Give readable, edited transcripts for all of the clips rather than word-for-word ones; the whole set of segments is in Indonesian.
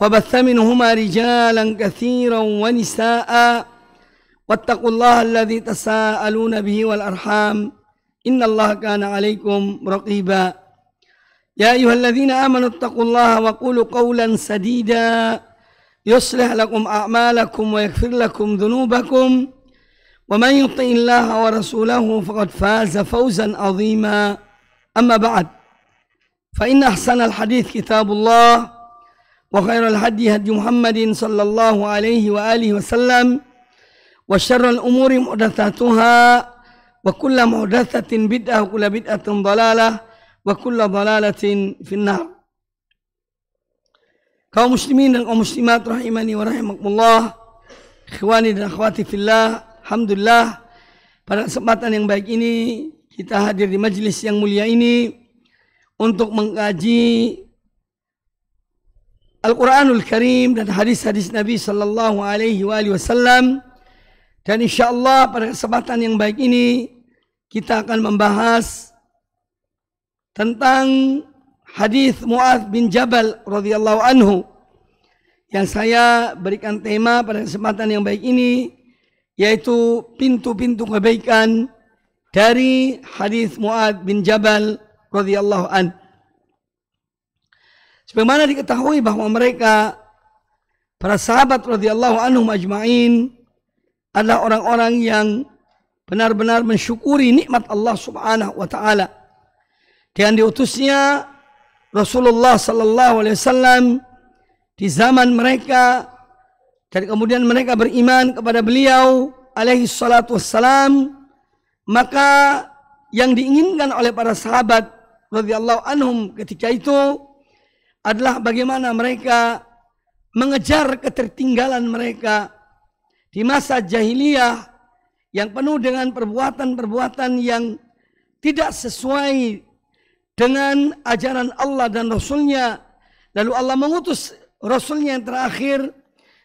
وبث منهما رجالا كثيرا ونساء واتقوا الله الذي تساءلون به والأرحام إن الله كان عليكم رقيبا يا أيها الذين آمنوا اتقوا الله وقولوا قولا سديدا يصلح لكم أعمالكم ويغفر لكم ذنوبكم ومن يطع الله ورسوله فقد فاز فوزا عظيما أما بعد فإن أحسن الحديث كتاب الله وخير الهدي هدي محمد صلى الله عليه وآله وسلم وشر الأمور محدثاتها وكل محدثة بدعة وكل بدعة ضلالة وكل ضلالة في النار. Kaum muslimin dan kaum muslimat rahimani wa rahimakumullah, ikhwani dan akhwati fillah, alhamdulillah pada kesempatan yang baik ini kita hadir di majelis yang mulia ini untuk mengkaji Al-Quranul Karim dan hadis-hadis Nabi Sallallahu Alaihi Wasallam. Dan insyaallah pada kesempatan yang baik ini kita akan membahas tentang hadis Muadz bin Jabal radhiyallahu anhu yang saya berikan tema pada kesempatan yang baik ini, yaitu pintu-pintu kebaikan dari hadis Muadz bin Jabal radhiyallahu anhu. Sebagaimana diketahui bahwa mereka para sahabat radhiyallahu anhum ajma'in adalah orang-orang yang benar-benar mensyukuri nikmat Allah Subhanahu wa taala dengan diutusnya Rasulullah sallallahu alaihi wasallam di zaman mereka, dan kemudian mereka beriman kepada beliau alaihi salatu wassalam. Maka yang diinginkan oleh para sahabat radhiyallahu anhum ketika itu adalah bagaimana mereka mengejar ketertinggalan mereka di masa jahiliyah yang penuh dengan perbuatan-perbuatan yang tidak sesuai dengan ajaran Allah dan Rasulnya. Lalu Allah mengutus Rasulnya yang terakhir,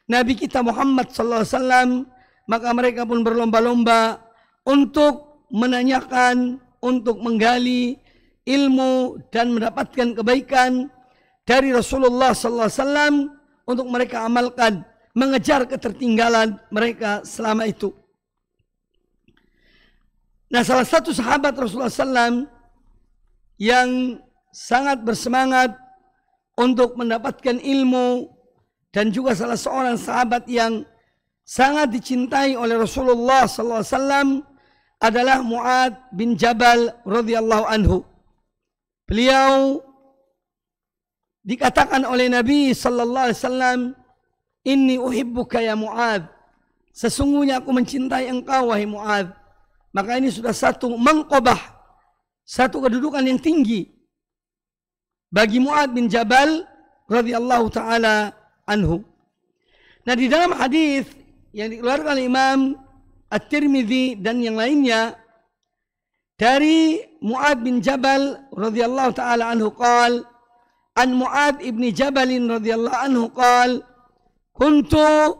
Nabi kita Muhammad SAW. Maka mereka pun berlomba-lomba untuk menanyakan, untuk menggali ilmu dan mendapatkan kebaikan dari Rasulullah SAW untuk mereka amalkan, mengejar ketertinggalan mereka selama itu. Nah, salah satu sahabat Rasulullah SAW yang sangat bersemangat untuk mendapatkan ilmu dan juga salah seorang sahabat yang sangat dicintai oleh Rasulullah SAW adalah Muadz bin Jabal radhiyallahu anhu. Beliau dikatakan oleh Nabi sallallahu alaihi wasallam, "Inni uhibbuka ya Muadz." Sesungguhnya aku mencintai engkau wahai Muadz. Maka ini sudah satu manqabah, satu kedudukan yang tinggi bagi Muadz bin Jabal radhiyallahu taala anhu. Nah, di dalam hadis yang dikeluarkan oleh Imam At-Tirmidzi dan yang lainnya dari Muadz bin Jabal radhiyallahu taala anhu qala an Muadz ibn Jabal radhiyallahu anhu qala kuntu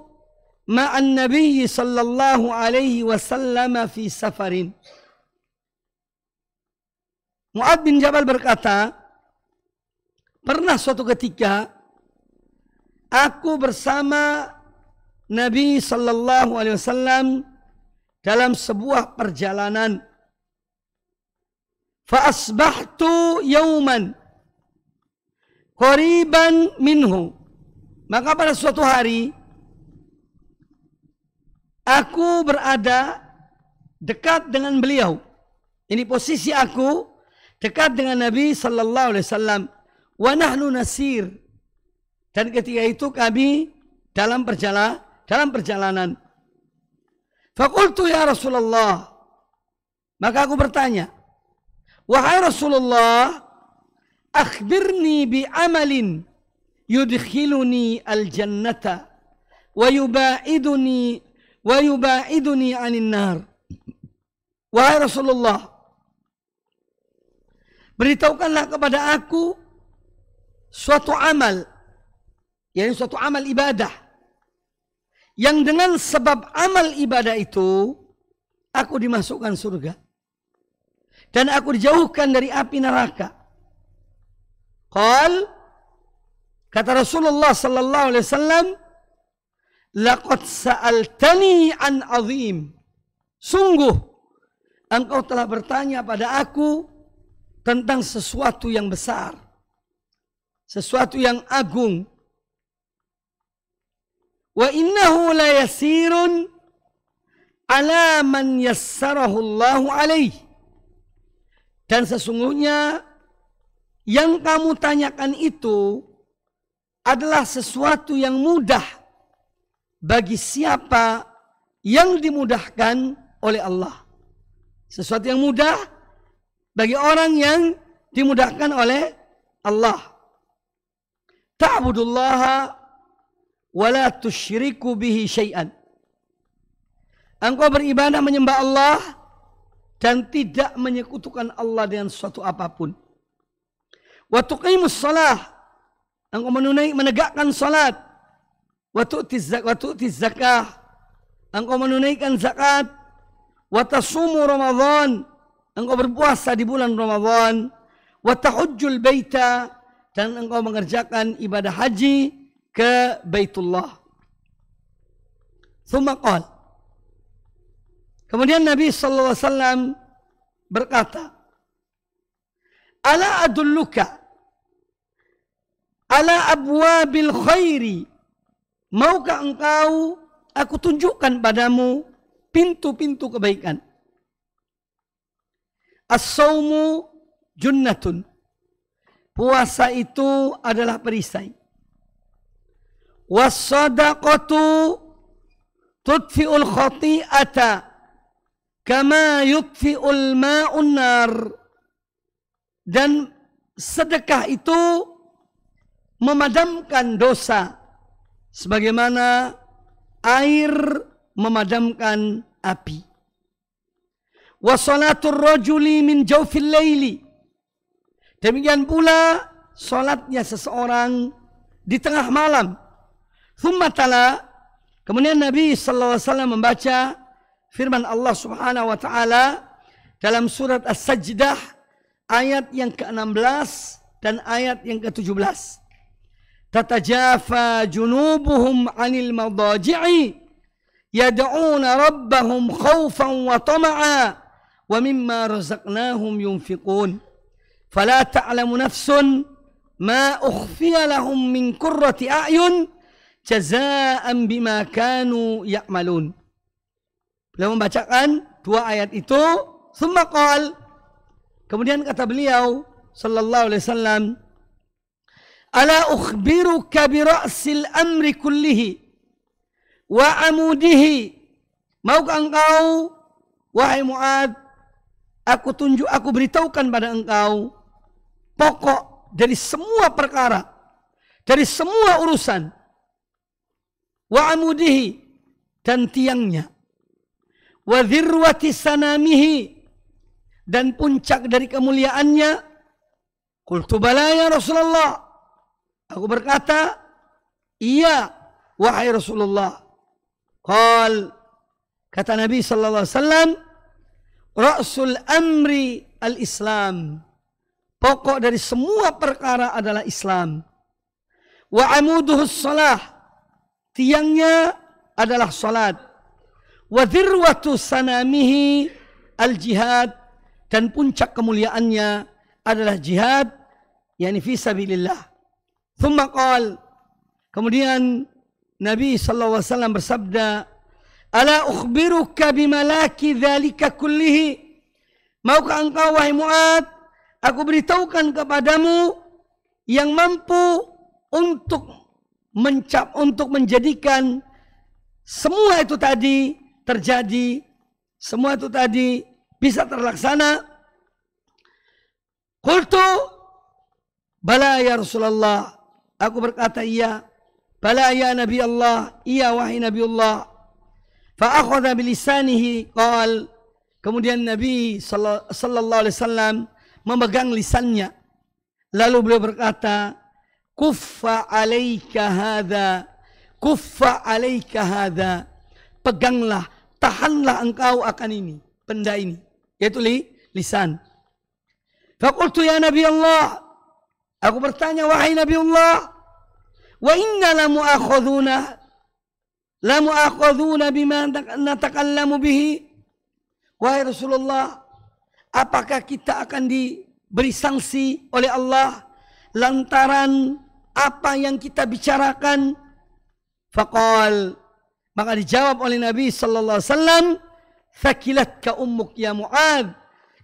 ma'an Nabi sallallahu alaihi wasallam fi safarin. Muadz bin Jabal berkata, pernah suatu ketika aku bersama Nabi sallallahu alaihi wasallam dalam sebuah perjalanan. Fa asbahtu yauman qariban minhu. Maka pada suatu hari aku berada dekat dengan beliau. Ini posisi aku dekat dengan Nabi sallallahu alaihi wasallam. Wa nahnu nasir. Dan ketika itu kami dalam perjalanan. Faqultu ya Rasulullah. Maka aku bertanya, wahai Rasulullah, akhbirni bi amalin yudkhiluni al-jannata wa yubaiduni anin nar. Wahai Rasulullah, beritahukanlah kepada aku suatu amal, yakni suatu amal ibadah, yang dengan sebab amal ibadah itu aku dimasukkan surga dan aku dijauhkan dari api neraka. Qal, Kata Rasulullah sallallahu alaihi wasallam, "Laqad sa'altani an azim." Sungguh engkau telah bertanya pada aku tentang sesuatu yang besar, sesuatu yang agung. Wa innahu la yasirun ala man yassarahu Allahu alaih. Dan sesungguhnya yang kamu tanyakan itu adalah sesuatu yang mudah bagi siapa yang dimudahkan oleh Allah. Sesuatu yang mudah bagi orang yang dimudahkan oleh Allah. Ta'budullaha wa la tusyriku bihi syai'an. Engkau beribadah menyembah Allah dan tidak menyekutukan Allah dengan sesuatu apapun. Wa tuqimus shalah. Engkau menegakkan salat. Wa tu'tiz zakah. Engkau menunaikan zakat. Wa tasumu Ramadan. Engkau berpuasa di bulan Ramadan. Wa tahujjul baita. Dan engkau mengerjakan ibadah haji ke Baitullah. Tsumma qala. Kemudian Nabi sallallahu alaihi wasallam berkata, "Ala adulluka ala abwabil khairi." Maukah engkau aku tunjukkan padamu pintu-pintu kebaikan? As-saumu junnatun. Puasa itu adalah perisai. Was-sadaqatu tudfi'ul khati'ata kama yudfi'ul ma'un nar. Dan sedekah itu memadamkan dosa sebagaimana air memadamkan api. Wa salatul rajuli min jawfil laili. Demikian pula salatnya seseorang di tengah malam. Thumma tala. Kemudian Nabi sallallahu alaihi wasallam membaca firman Allah Subhanahu wa taala dalam surat As-Sajdah ayat yang ke-16 dan ayat yang ke-17. Tatajafa junubuhum 'anil madaji'i yad'una rabbahum khaufan wa tama'a wa mimma razaqnahum yunfiqun. Fala ta'lamu nafsun ma ukhfiya lahum min qurrati a'yun jazaa'an bima kanu ya'malun. Beliau membacakan dua ayat itu, tsumma qala. Kemudian kata beliau sallallahu alaihi wasallam, "Ala ukhbiruka bi ra'sil amri kullihi wa amudihi." Maukah engkau, wahai Mu'ad, aku beritahukan pada engkau pokok dari semua perkara, dari semua urusan. Wa amudihi, dan tiangnya. Wa dhirwati sanamihi, dan puncak dari kemuliaannya. Qultu bala ya Rasulullah. Aku berkata, iya wahai Rasulullah. Kata Nabi sallallahu alaihi wasallam, ra'sul amri al-Islam. Pokok dari semua perkara adalah Islam. Wa amuduhus salah. Tiangnya adalah salat. Wa dhirwatu sanamihi al-jihad. Dan puncak kemuliaannya adalah jihad, yakni fi sabilillah. Thumma qala. Kemudian Nabi sallallahu alaihi wasallam bersabda, "Ala ukhbiruka bimalaki dzalika kullihi?" Maukah engkau wahai Mu'ad, aku beritahukan kepadamu yang mampu untuk menjadikan semua itu tadi terjadi, semua itu tadi bisa terlaksana. Qultu bala ya Rasulullah. Aku berkata iya. Bala ya Nabi Allah. Iya wahai Nabi Allah. Fa akhadha bilisanihi qal. Kemudian Nabi sallallahu alaihi wasallam memegang lisannya. Lalu beliau berkata, "Kuffa 'alaika hadza. Kuffa 'alaika hadza." Peganglah, tahanlah engkau akan ini, benda ini, yaitu lisan. Faqultu ya Nabi Allah. Aku bertanya, wahai Nabi Allah, wa inna la mu'akhadhuna bima natakallamu bihi. Wahai Rasulullah, apakah kita akan diberi sanksi oleh Allah lantaran apa yang kita bicarakan? Faqal, maka dijawab oleh Nabi sallallahu alaihi wasallam, "Thakilatka ummuk ya Mu'ad."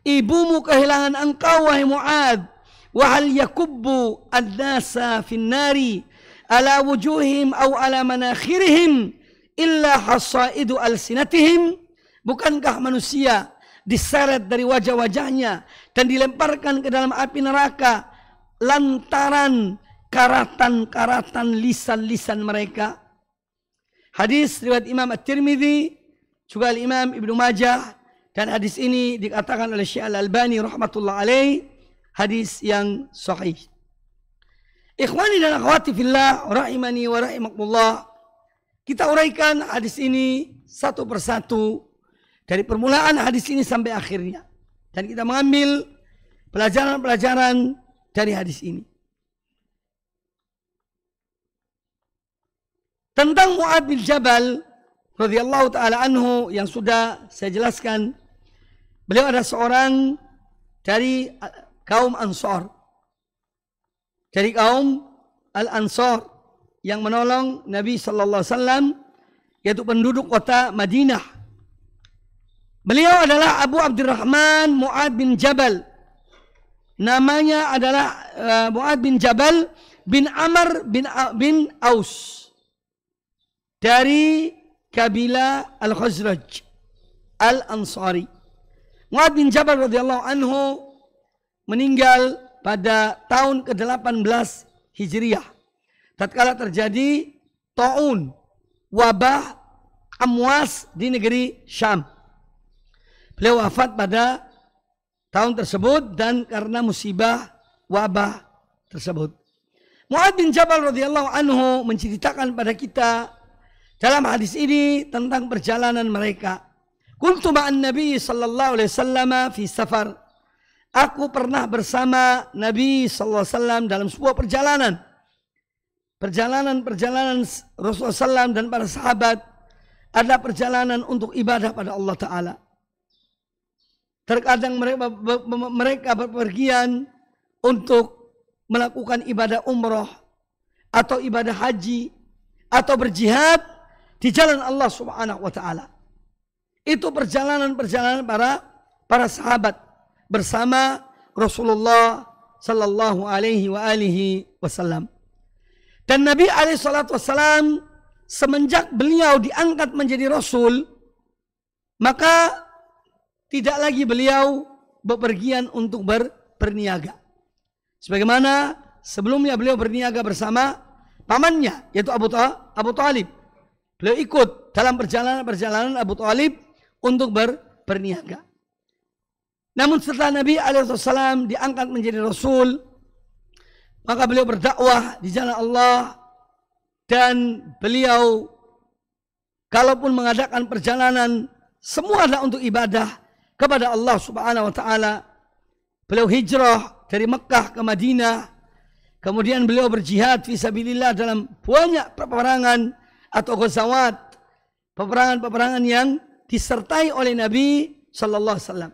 Ibumu kehilangan engkau wahai Mu'ad. Wa hal yakubbu an-nasa fin nari ala wujuhim aw ala manakhirihim illa hasaidu alsinatihim. Bukankah manusia diseret dari wajah-wajahnya dan dilemparkan ke dalam api neraka lantaran karatan-karatan lisan-lisan mereka? Hadis riwayat Imam At-Tirmidzi, juga Imam Ibnu Majah, dan hadis ini dikatakan oleh Syekh Al-Albani rahmatullah alaih hadis yang sahih. Ikhwani dan akhwati fillah rahimani wa rahimakumullah, kita uraikan hadis ini satu persatu dari permulaan hadis ini sampai akhirnya, dan kita mengambil pelajaran-pelajaran dari hadis ini. Tentang Mu'ad bin Jabal radhiyallahu taala anhu yang sudah saya jelaskan, beliau adalah seorang dari kaum Ansar, dari kaum Al-Ansar yang menolong Nabi sallallahu alaihi wasallam, yaitu penduduk kota Madinah. Beliau adalah Abu Abdurrahman Mu'ad bin Jabal. Namanya adalah Mu'ad bin Jabal bin Amr bin Aus, dari kabilah Al-Khazraj Al-Ansari. Mu'ad bin Jabal radhiyallahu anhu meninggal pada tahun ke-18 Hijriah, tatkala terjadi taun, wabah amwas di negeri Syam. Beliau wafat pada tahun tersebut dan karena musibah wabah tersebut. Mu'ad bin Jabal radhiyallahu anhu menceritakan pada kita dalam hadis ini tentang perjalanan mereka. Kuntu ma'an Nabi sallallahu alaihi wasallam fi safar. Aku pernah bersama Nabi sallallahu alaihi wasallam dalam sebuah perjalanan. Perjalanan Rasulullah SAW dan para sahabat adalah perjalanan untuk ibadah pada Allah Ta'ala. Terkadang mereka berpergian untuk melakukan ibadah umroh atau ibadah haji atau berjihad di jalan Allah Subhanahu wa taala. Itu perjalanan-perjalanan para sahabat bersama Rasulullah sallallahu alaihi wasallam. Dan Nabi alaihi salatu wasallam semenjak beliau diangkat menjadi rasul, maka tidak lagi beliau bepergian untuk berniaga. Sebagaimana sebelumnya beliau berniaga bersama pamannya, yaitu Abu Talib. Beliau ikut dalam perjalanan Abu Talib untuk berniaga. Namun setelah Nabi alaihissalam diangkat menjadi Rasul, maka beliau berdakwah di jalan Allah, dan beliau kalaupun mengadakan perjalanan semua adalah untuk ibadah kepada Allah Subhanahu wa taala. Beliau hijrah dari Mekah ke Madinah, kemudian beliau berjihad fisabilillah dalam banyak peperangan atau ghazawat, peperangan-peperangan yang disertai oleh Nabi sallallahu alaihi wasallam.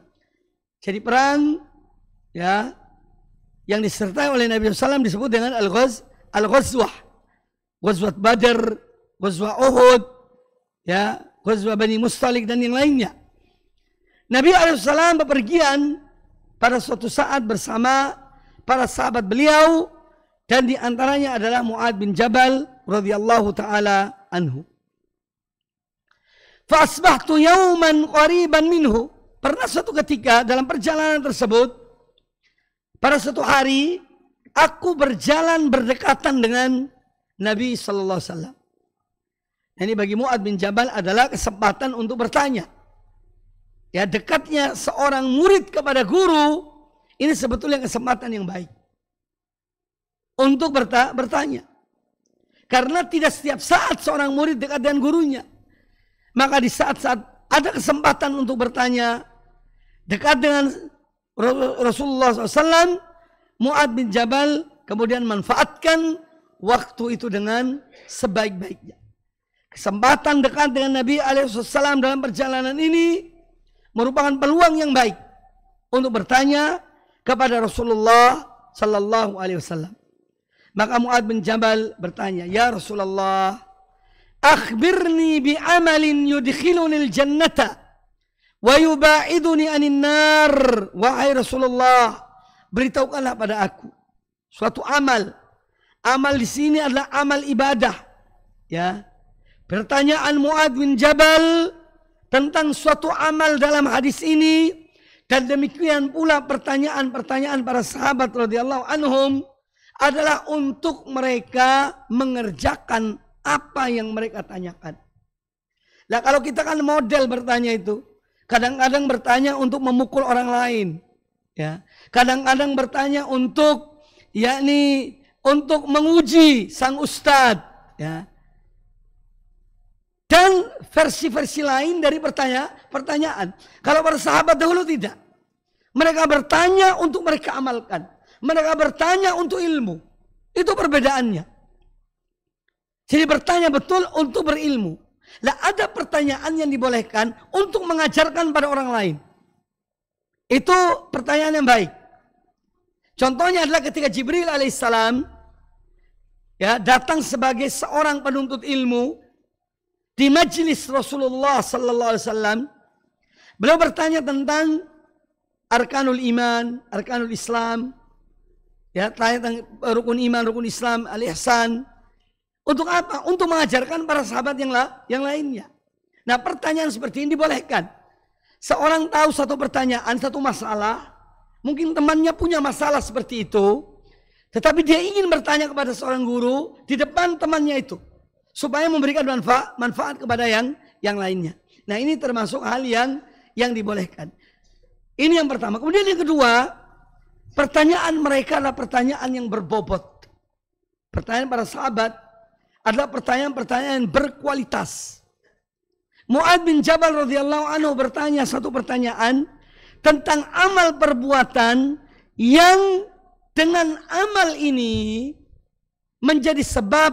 Jadi perang ya yang disertai oleh Nabi SAW disebut dengan Al-Ghazwah. Ghazwat Badr, Ghazwah Uhud, ya, Ghazwah Bani Mustalik dan yang lainnya. Nabi SAW bepergian pada suatu saat bersama para sahabat beliau, dan di antaranya adalah Mu'ad bin Jabal radhiyallahu taala anhu. Fa asbahtu yawman qariban minhu. Pernah suatu ketika dalam perjalanan tersebut, pada suatu hari aku berjalan berdekatan dengan Nabi sallallahu alaihi wasallam. Ini bagi Mu'ad bin Jabal adalah kesempatan untuk bertanya. Ya, dekatnya seorang murid kepada guru ini sebetulnya kesempatan yang baik untuk bertanya. Karena tidak setiap saat seorang murid dekat dengan gurunya. Maka di saat-saat ada kesempatan untuk bertanya dekat dengan Rasulullah SAW, Mu'ad bin Jabal kemudian manfaatkan waktu itu dengan sebaik-baiknya. Kesempatan dekat dengan Nabi alaihissalam dalam perjalanan ini merupakan peluang yang baik untuk bertanya kepada Rasulullah sallallahu alaihi wasallam. Maka Mu'adz bin Jabal bertanya, "Ya Rasulullah, akhbirni bi amalin yudkhiluni al-jannata wa yubaiduni anin nar." Wahai Rasulullah, beritahukanlah pada aku suatu amal. Amal di sini adalah amal ibadah. Ya. Pertanyaan Mu'adz bin Jabal tentang suatu amal dalam hadis ini, dan demikian pula pertanyaan-pertanyaan para sahabat radhiyallahu anhum adalah untuk mereka mengerjakan apa yang mereka tanyakan. Nah, kalau kita kan model bertanya itu, kadang-kadang bertanya untuk memukul orang lain, ya. Kadang-kadang bertanya untuk untuk menguji sang ustadz, ya. Dan versi-versi lain dari pertanyaan. Kalau para sahabat dahulu tidak. Mereka bertanya untuk mereka amalkan. Mereka bertanya untuk ilmu. Itu perbedaannya. Jadi bertanya betul untuk berilmu. Lah ada pertanyaan yang dibolehkan untuk mengajarkan pada orang lain. Itu pertanyaan yang baik. Contohnya adalah ketika Jibril alaihissalam datang sebagai seorang penuntut ilmu di majelis Rasulullah sallallahu alaihi wasallam. Beliau bertanya tentang arkanul iman, arkanul Islam, tentang rukun iman, rukun Islam, al-ihsan. Untuk apa? Untuk mengajarkan para sahabat yang lainnya. Nah, pertanyaan seperti ini dibolehkan. Seorang tahu satu pertanyaan, satu masalah, mungkin temannya punya masalah seperti itu, tetapi dia ingin bertanya kepada seorang guru di depan temannya itu, supaya memberikan manfaat kepada yang lainnya. Nah, ini termasuk hal yang dibolehkan. Ini yang pertama. Kemudian yang kedua, pertanyaan mereka adalah pertanyaan yang berbobot. Pertanyaan para sahabat adalah pertanyaan-pertanyaan yang berkualitas. Mu'adz bin Jabal radhiyallahu anhu bertanya satu pertanyaan tentang amal perbuatan yang dengan amal ini menjadi sebab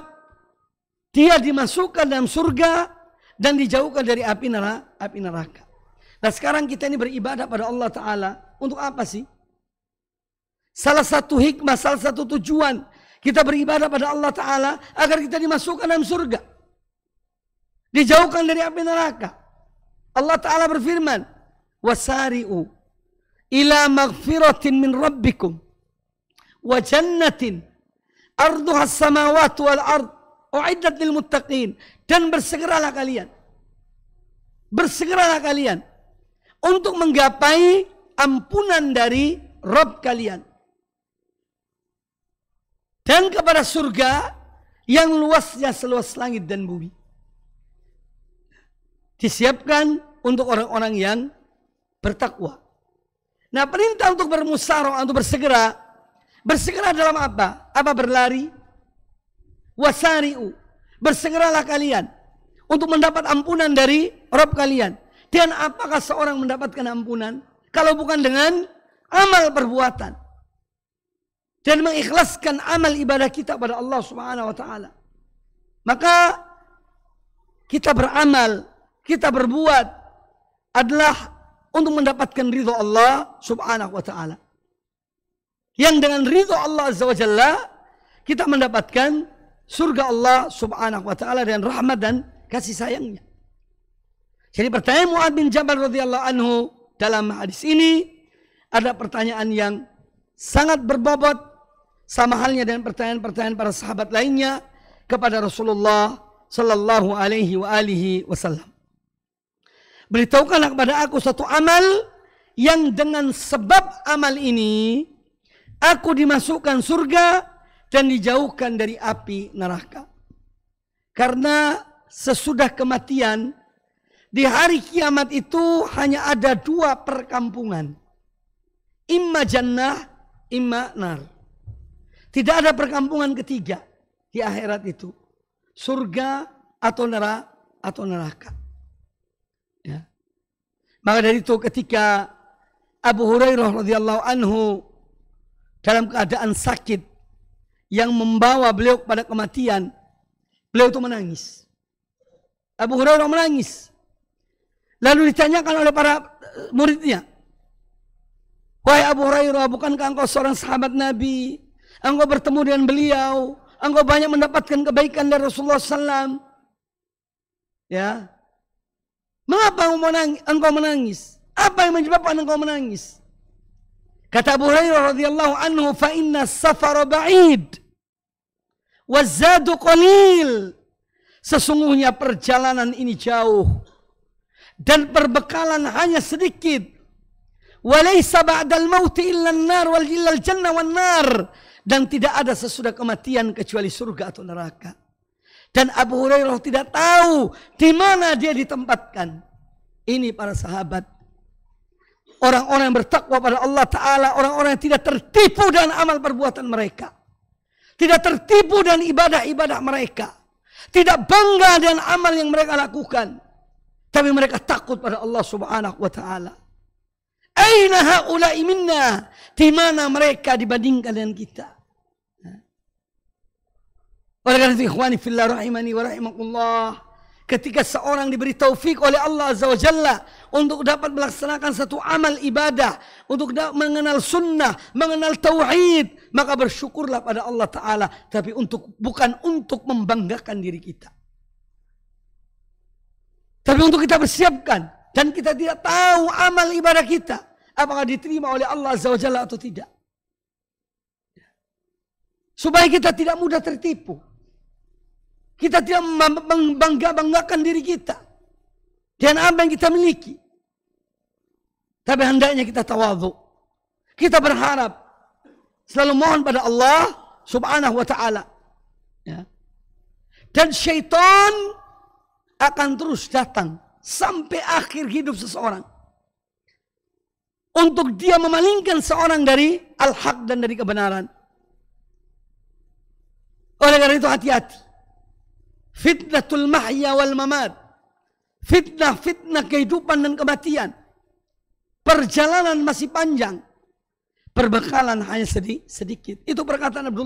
dia dimasukkan dalam surga dan dijauhkan dari api neraka. Nah, sekarang kita ini beribadah pada Allah Ta'ala. Untuk apa sih? Salah satu hikmah, salah satu tujuan kita beribadah pada Allah Ta'ala agar kita dimasukkan dalam surga, dijauhkan dari api neraka. Allah Ta'ala berfirman, "Wasari'u ila maghfiratin min rabbikum wa jannatin arduha as-samawati wal ard u'iddat lil muttaqin." Dan bersegeralah kalian untuk menggapai ampunan dari Rabb kalian dan kepada surga yang luasnya seluas langit dan bumi. Disiapkan untuk orang-orang yang bertakwa. Nah, perintah untuk bermusyawarah, untuk bersegera dalam apa? Apa berlari? Wasari'u, bersegeralah kalian untuk mendapat ampunan dari Rabb kalian. Dan apakah seorang mendapatkan ampunan kalau bukan dengan amal perbuatan dan mengikhlaskan amal ibadah kita pada Allah Subhanahu wa taala? Maka kita beramal, kita berbuat adalah untuk mendapatkan ridho Allah Subhanahu wa taala. Yang dengan ridho Allah Azza wa Jalla kita mendapatkan surga Allah Subhanahu wa taala dan rahmat dan kasih sayangnya. Jadi pertanyaan Mu'adz bin Jabal radhiyallahu anhu dalam hadis ini ada pertanyaan yang sangat berbobot, sama halnya dengan pertanyaan-pertanyaan para sahabat lainnya kepada Rasulullah sallallahu alaihi wasallam. Beritahukanlah kepada aku satu amal yang dengan sebab amal ini aku dimasukkan surga dan dijauhkan dari api neraka. Karena sesudah kematian di hari kiamat itu hanya ada dua perkampungan. Imma jannah, imma nar. Tidak ada perkampungan ketiga di akhirat itu. Surga atau neraka. Ya. Maka dari itu ketika Abu Hurairah radhiyallahu anhu dalam keadaan sakit yang membawa beliau pada kematian, beliau itu menangis. Abu Hurairah menangis. Lalu ditanyakan oleh para muridnya, wahai Abu Hurairah, bukankah engkau seorang sahabat Nabi? Engkau bertemu dengan beliau, engkau banyak mendapatkan kebaikan dari Rasulullah SAW. Ya, mengapa engkau menangis? Apa yang menyebabkan engkau menangis? Kata Abu Hurairah radhiyallahu anhu, fa inna safara ba'id wazadu qalil. Sesungguhnya perjalanan ini jauh dan perbekalan hanya sedikit. Walaysa ba'dal mauti illa an-nar wal jannah wan nar. Dan tidak ada sesudah kematian kecuali surga atau neraka. Dan Abu Hurairah tidak tahu di mana dia ditempatkan. Ini para sahabat, orang-orang yang bertakwa pada Allah Ta'ala, orang-orang yang tidak tertipu dengan amal perbuatan mereka, tidak tertipu dengan ibadah-ibadah mereka, tidak bangga dengan amal yang mereka lakukan, tapi mereka takut pada Allah Subhanahu wa Ta'ala. Aina haula'i minna? Di mana mereka dibandingkan dengan kita? Oleh karena itu, ikhwani fillah rahimani wa rahimakumullah, ketika seorang diberi taufik oleh Allah Azza wa Jalla untuk dapat melaksanakan satu amal ibadah, untuk mengenal sunnah, mengenal tauhid, maka bersyukurlah pada Allah Ta'ala, tapi bukan untuk membanggakan diri kita, tapi untuk kita bersiapkan. Dan kita tidak tahu amal ibadah kita apakah diterima oleh Allah Azza wa Jalla atau tidak, supaya kita tidak mudah tertipu. Kita tidak membanggakan diri kita dan apa yang kita miliki. Tapi hendaknya kita tawadhu. Kita berharap, selalu mohon pada Allah Subhanahu wa Ta'ala. Ya. Dan syaitan akan terus datang sampai akhir hidup seseorang untuk dia memalingkan seorang dari al-haq dan dari kebenaran. Oleh karena itu, hati-hati. Fitnatul mahya wal mamat. Fitnah kehidupan dan kematian. Perjalanan masih panjang. Perbekalan hanya sedikit. Itu perkataan Abu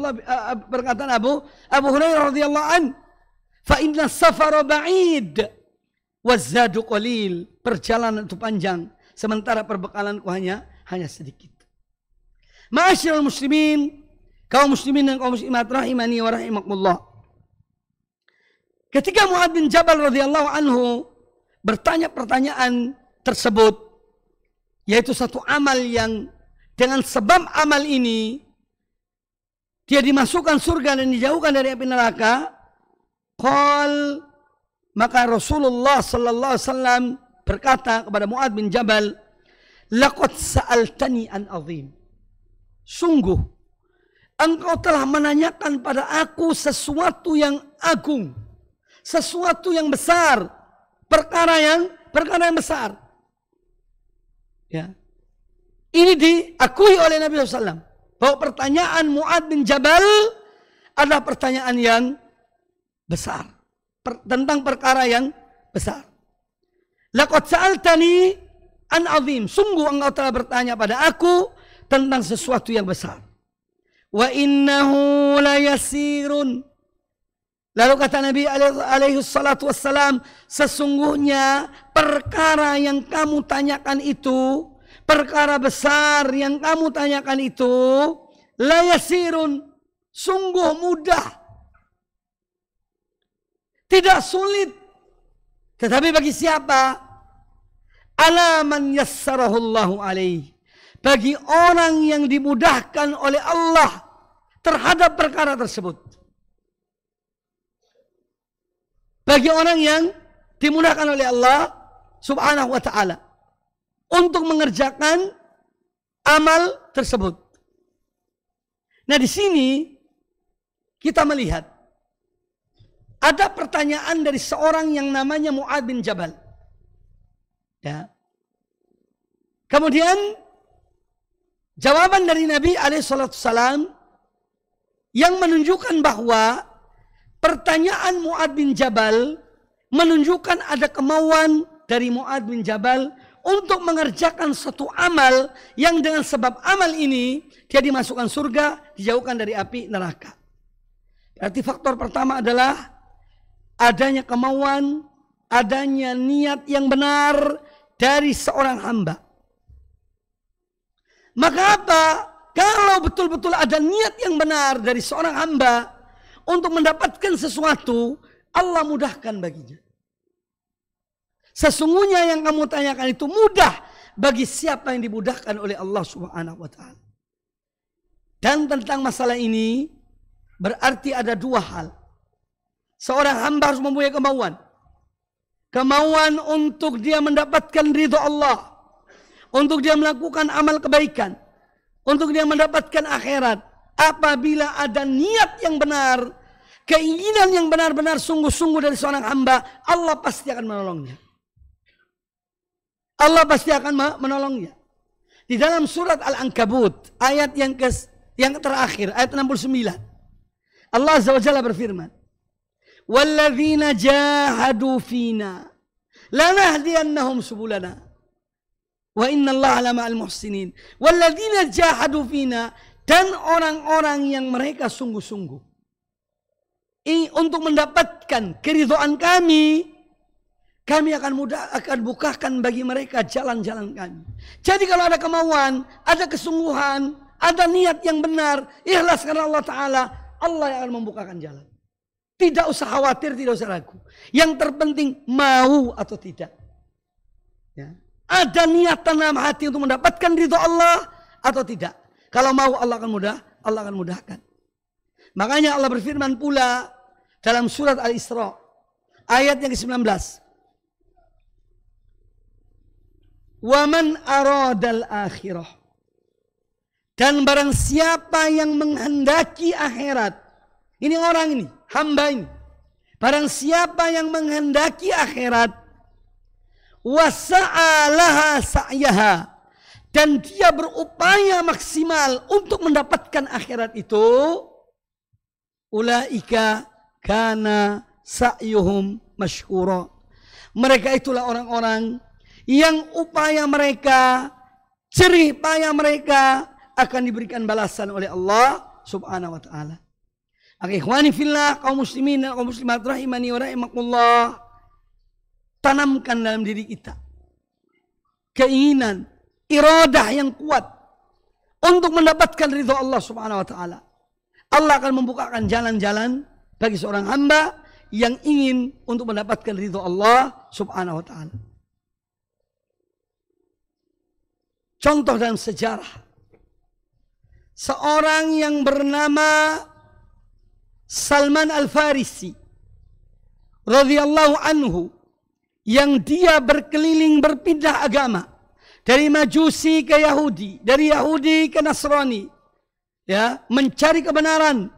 Hurairah radhiyallahu an. Fa inna safara ba'id wazadu qalil. Perjalanan itu panjang, sementara perbekalanku hanya sedikit. Ma'asyiral muslimin, kaum muslimin dan kaum muslimat rahimani wa rahimakumullah. Ketika Mu'adz bin Jabal radhiyallahu anhu bertanya pertanyaan tersebut, yaitu satu amal yang dengan sebab amal ini dia dimasukkan surga dan dijauhkan dari api neraka, maka Rasulullah sallallahu alaihi wasallam berkata kepada Mu'adz bin Jabal, laqad sa'altani an azim. Sungguh engkau telah menanyakan pada aku sesuatu yang agung, sesuatu yang besar, perkara yang besar. Ya. Ini diakui oleh Nabi SAW bahwa pertanyaan Mu'adz bin Jabal adalah pertanyaan yang besar, tentang perkara yang besar. Laqad sa'altani an azim. Sungguh engkau telah bertanya pada aku tentang sesuatu yang besar. Wa innahu la yasirun. Lalu kata Nabi alaihi salatu wassalam, sesungguhnya perkara yang kamu tanyakan itu, perkara besar yang kamu tanyakan itu, la yasirun, sungguh mudah. Tidak sulit. Tetapi bagi siapa? Ala man yassarahullahu alaih. Bagi orang yang dimudahkan oleh Allah terhadap perkara tersebut. Bagi orang yang dimudahkan oleh Allah Subhanahu wa Ta'ala untuk mengerjakan amal tersebut. Nah, di sini kita melihat ada pertanyaan dari seorang yang namanya Mu'adz bin Jabal. Ya. Kemudian jawaban dari Nabi alaihissalam yang menunjukkan bahwa pertanyaan Mu'adz bin Jabal menunjukkan ada kemauan dari Mu'adz bin Jabal untuk mengerjakan satu amal yang dengan sebab amal ini dia dimasukkan surga, dijauhkan dari api neraka. Berarti faktor pertama adalah adanya kemauan, adanya niat yang benar dari seorang hamba. Maka apa? Kalau betul-betul ada niat yang benar dari seorang hamba untuk mendapatkan sesuatu, Allah mudahkan baginya. Sesungguhnya yang kamu tanyakan itu mudah bagi siapa yang dimudahkan oleh Allah Subhanahu wa ta'ala. Dan tentang masalah ini berarti ada dua hal. Seorang hamba harus mempunyai kemauan. Kemauan untuk dia mendapatkan ridho Allah. Untuk dia melakukan amal kebaikan. Untuk dia mendapatkan akhirat. Apabila ada niat yang benar, keinginan yang benar-benar sungguh-sungguh dari seorang hamba, Allah pasti akan menolongnya. Allah pasti akan menolongnya. Di dalam surat Al-Ankabut, ayat yang terakhir, ayat 69. Allah Azza wa Jalla berfirman, "Walladzina jahadu fina lanahdiyannahum subulana wa innallaha lama'al muhsinin." Walladzina jahadu fina, dan orang-orang yang mereka sungguh-sungguh untuk mendapatkan keridhaan kami, kami akan bukakan bagi mereka jalan-jalan kami. Jadi kalau ada kemauan, ada kesungguhan, ada niat yang benar, ikhlas karena Allah Ta'ala, Allah yang akan membukakan jalan. Tidak usah khawatir, tidak usah ragu. Yang terpenting mau atau tidak. Ya. Ada niatan dalam hati untuk mendapatkan ridho Allah atau tidak. Kalau mau Allah akan mudahkan. Makanya Allah berfirman pula dalam surat Al-Isra ayat yang ke-19. Wa man aradal akhirah, dan barang siapa yang menghendaki akhirat. Ini orang ini, hamba ini. Barang siapa yang menghendaki akhirat, wasa'alaha sa'yaha, dan dia berupaya maksimal untuk mendapatkan akhirat itu, ulaika kana sa'yuhum masyhura. Mereka itulah orang-orang yang upaya mereka, jerih payah mereka akan diberikan balasan oleh Allah Subhanahu wa ta'ala. Ikhwani fillah, kaum muslimin dan kaum muslimat rahimani wa rahimakumullah, tanamkan dalam diri kita keinginan, iradah yang kuat untuk mendapatkan ridho Allah Subhanahu wa ta'ala. Allah akan membukakan jalan-jalan bagi seorang hamba yang ingin untuk mendapatkan ridho Allah Subhanahu wa ta'ala. Contoh dalam sejarah, seorang yang bernama Salman Al-Farisi radhiyallahu anhu, yang dia berkeliling berpindah agama dari Majusi ke Yahudi, dari Yahudi ke Nasrani, ya, mencari kebenaran.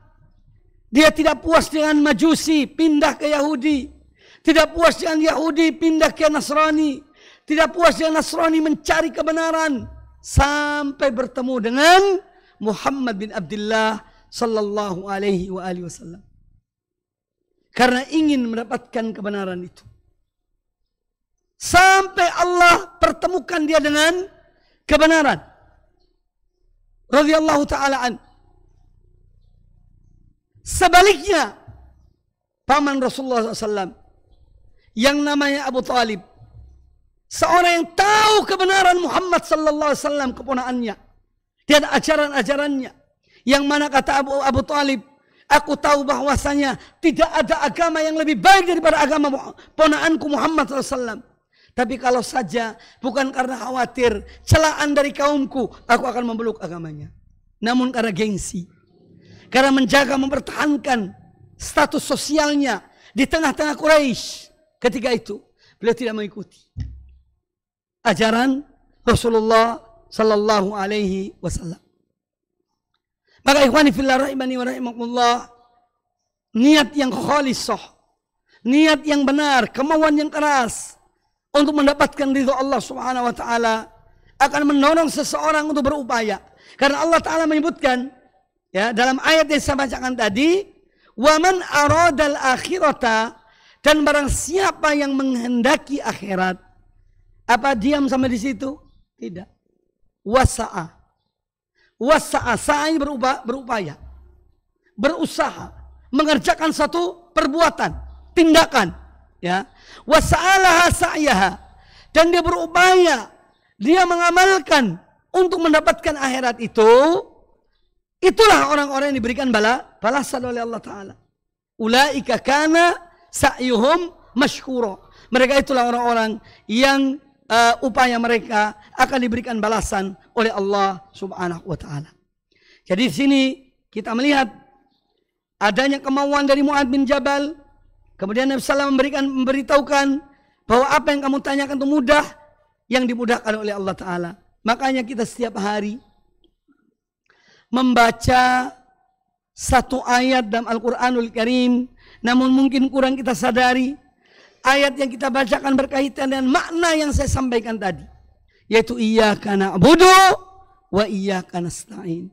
Dia tidak puas dengan Majusi, pindah ke Yahudi. Tidak puas dengan Yahudi, pindah ke Nasrani. Tidak puas dengan Nasrani, mencari kebenaran sampai bertemu dengan Muhammad bin Abdullah sallallahu alaihi wasallam. Karena ingin mendapatkan kebenaran itu. Sampai Allah pertemukan dia dengan kebenaran. Radhiyallahu ta'ala an. Sebaliknya, paman Rasulullah SAW yang namanya Abu Talib, seorang yang tahu kebenaran Muhammad sallallahu alaihi wasallam, keponakannya, dan ajaran-ajarannya, yang mana kata Abu Talib, aku tahu bahwasanya tidak ada agama yang lebih baik daripada agama ponakanku Muhammad SAW. Tapi kalau saja bukan karena khawatir celaan dari kaumku, aku akan memeluk agamanya. Namun karena gengsi, karena menjaga, mempertahankan status sosialnya di tengah-tengah Quraisy ketika itu, beliau tidak mengikuti ajaran Rasulullah sallallahu alaihi wasallam. Maka ikhwani fillah rahimani wa rahimakumullah, niat yang khalisah, niat yang benar, kemauan yang keras untuk mendapatkan ridho Allah Subhanahu wa ta'ala akan mendorong seseorang untuk berupaya. Karena Allah Ta'ala menyebutkan, ya, dalam ayat yang saya bacakan tadi, wa man aradal akhirata, dan barang siapa yang menghendaki akhirat. Apa diam sampai di situ? Tidak. Wasa'a. Wasa'a, sa'i berupaya, berusaha, mengerjakan satu perbuatan, tindakan, ya. Wasa'alaha sa'yaha, dan dia berupaya, dia mengamalkan untuk mendapatkan akhirat itu, itulah orang-orang yang diberikan balasan oleh Allah Ta'ala. Ulaika kana sa'yuhum mashkura. Mereka itulah orang-orang yang upaya mereka akan diberikan balasan oleh Allah Subhanahu wa Ta'ala. Jadi di sini kita melihat adanya kemauan dari Mu'adz bin Jabal. Kemudian Nabi SAW memberitahukan bahwa apa yang kamu tanyakan itu mudah, yang dimudahkan oleh Allah Ta'ala. Makanya kita setiap hari membaca satu ayat dalam Al-Quranul Karim, namun mungkin kurang kita sadari. Ayat yang kita bacakan berkaitan dengan makna yang saya sampaikan tadi, yaitu iyyaka na'budu wa iyyaka nasta'in.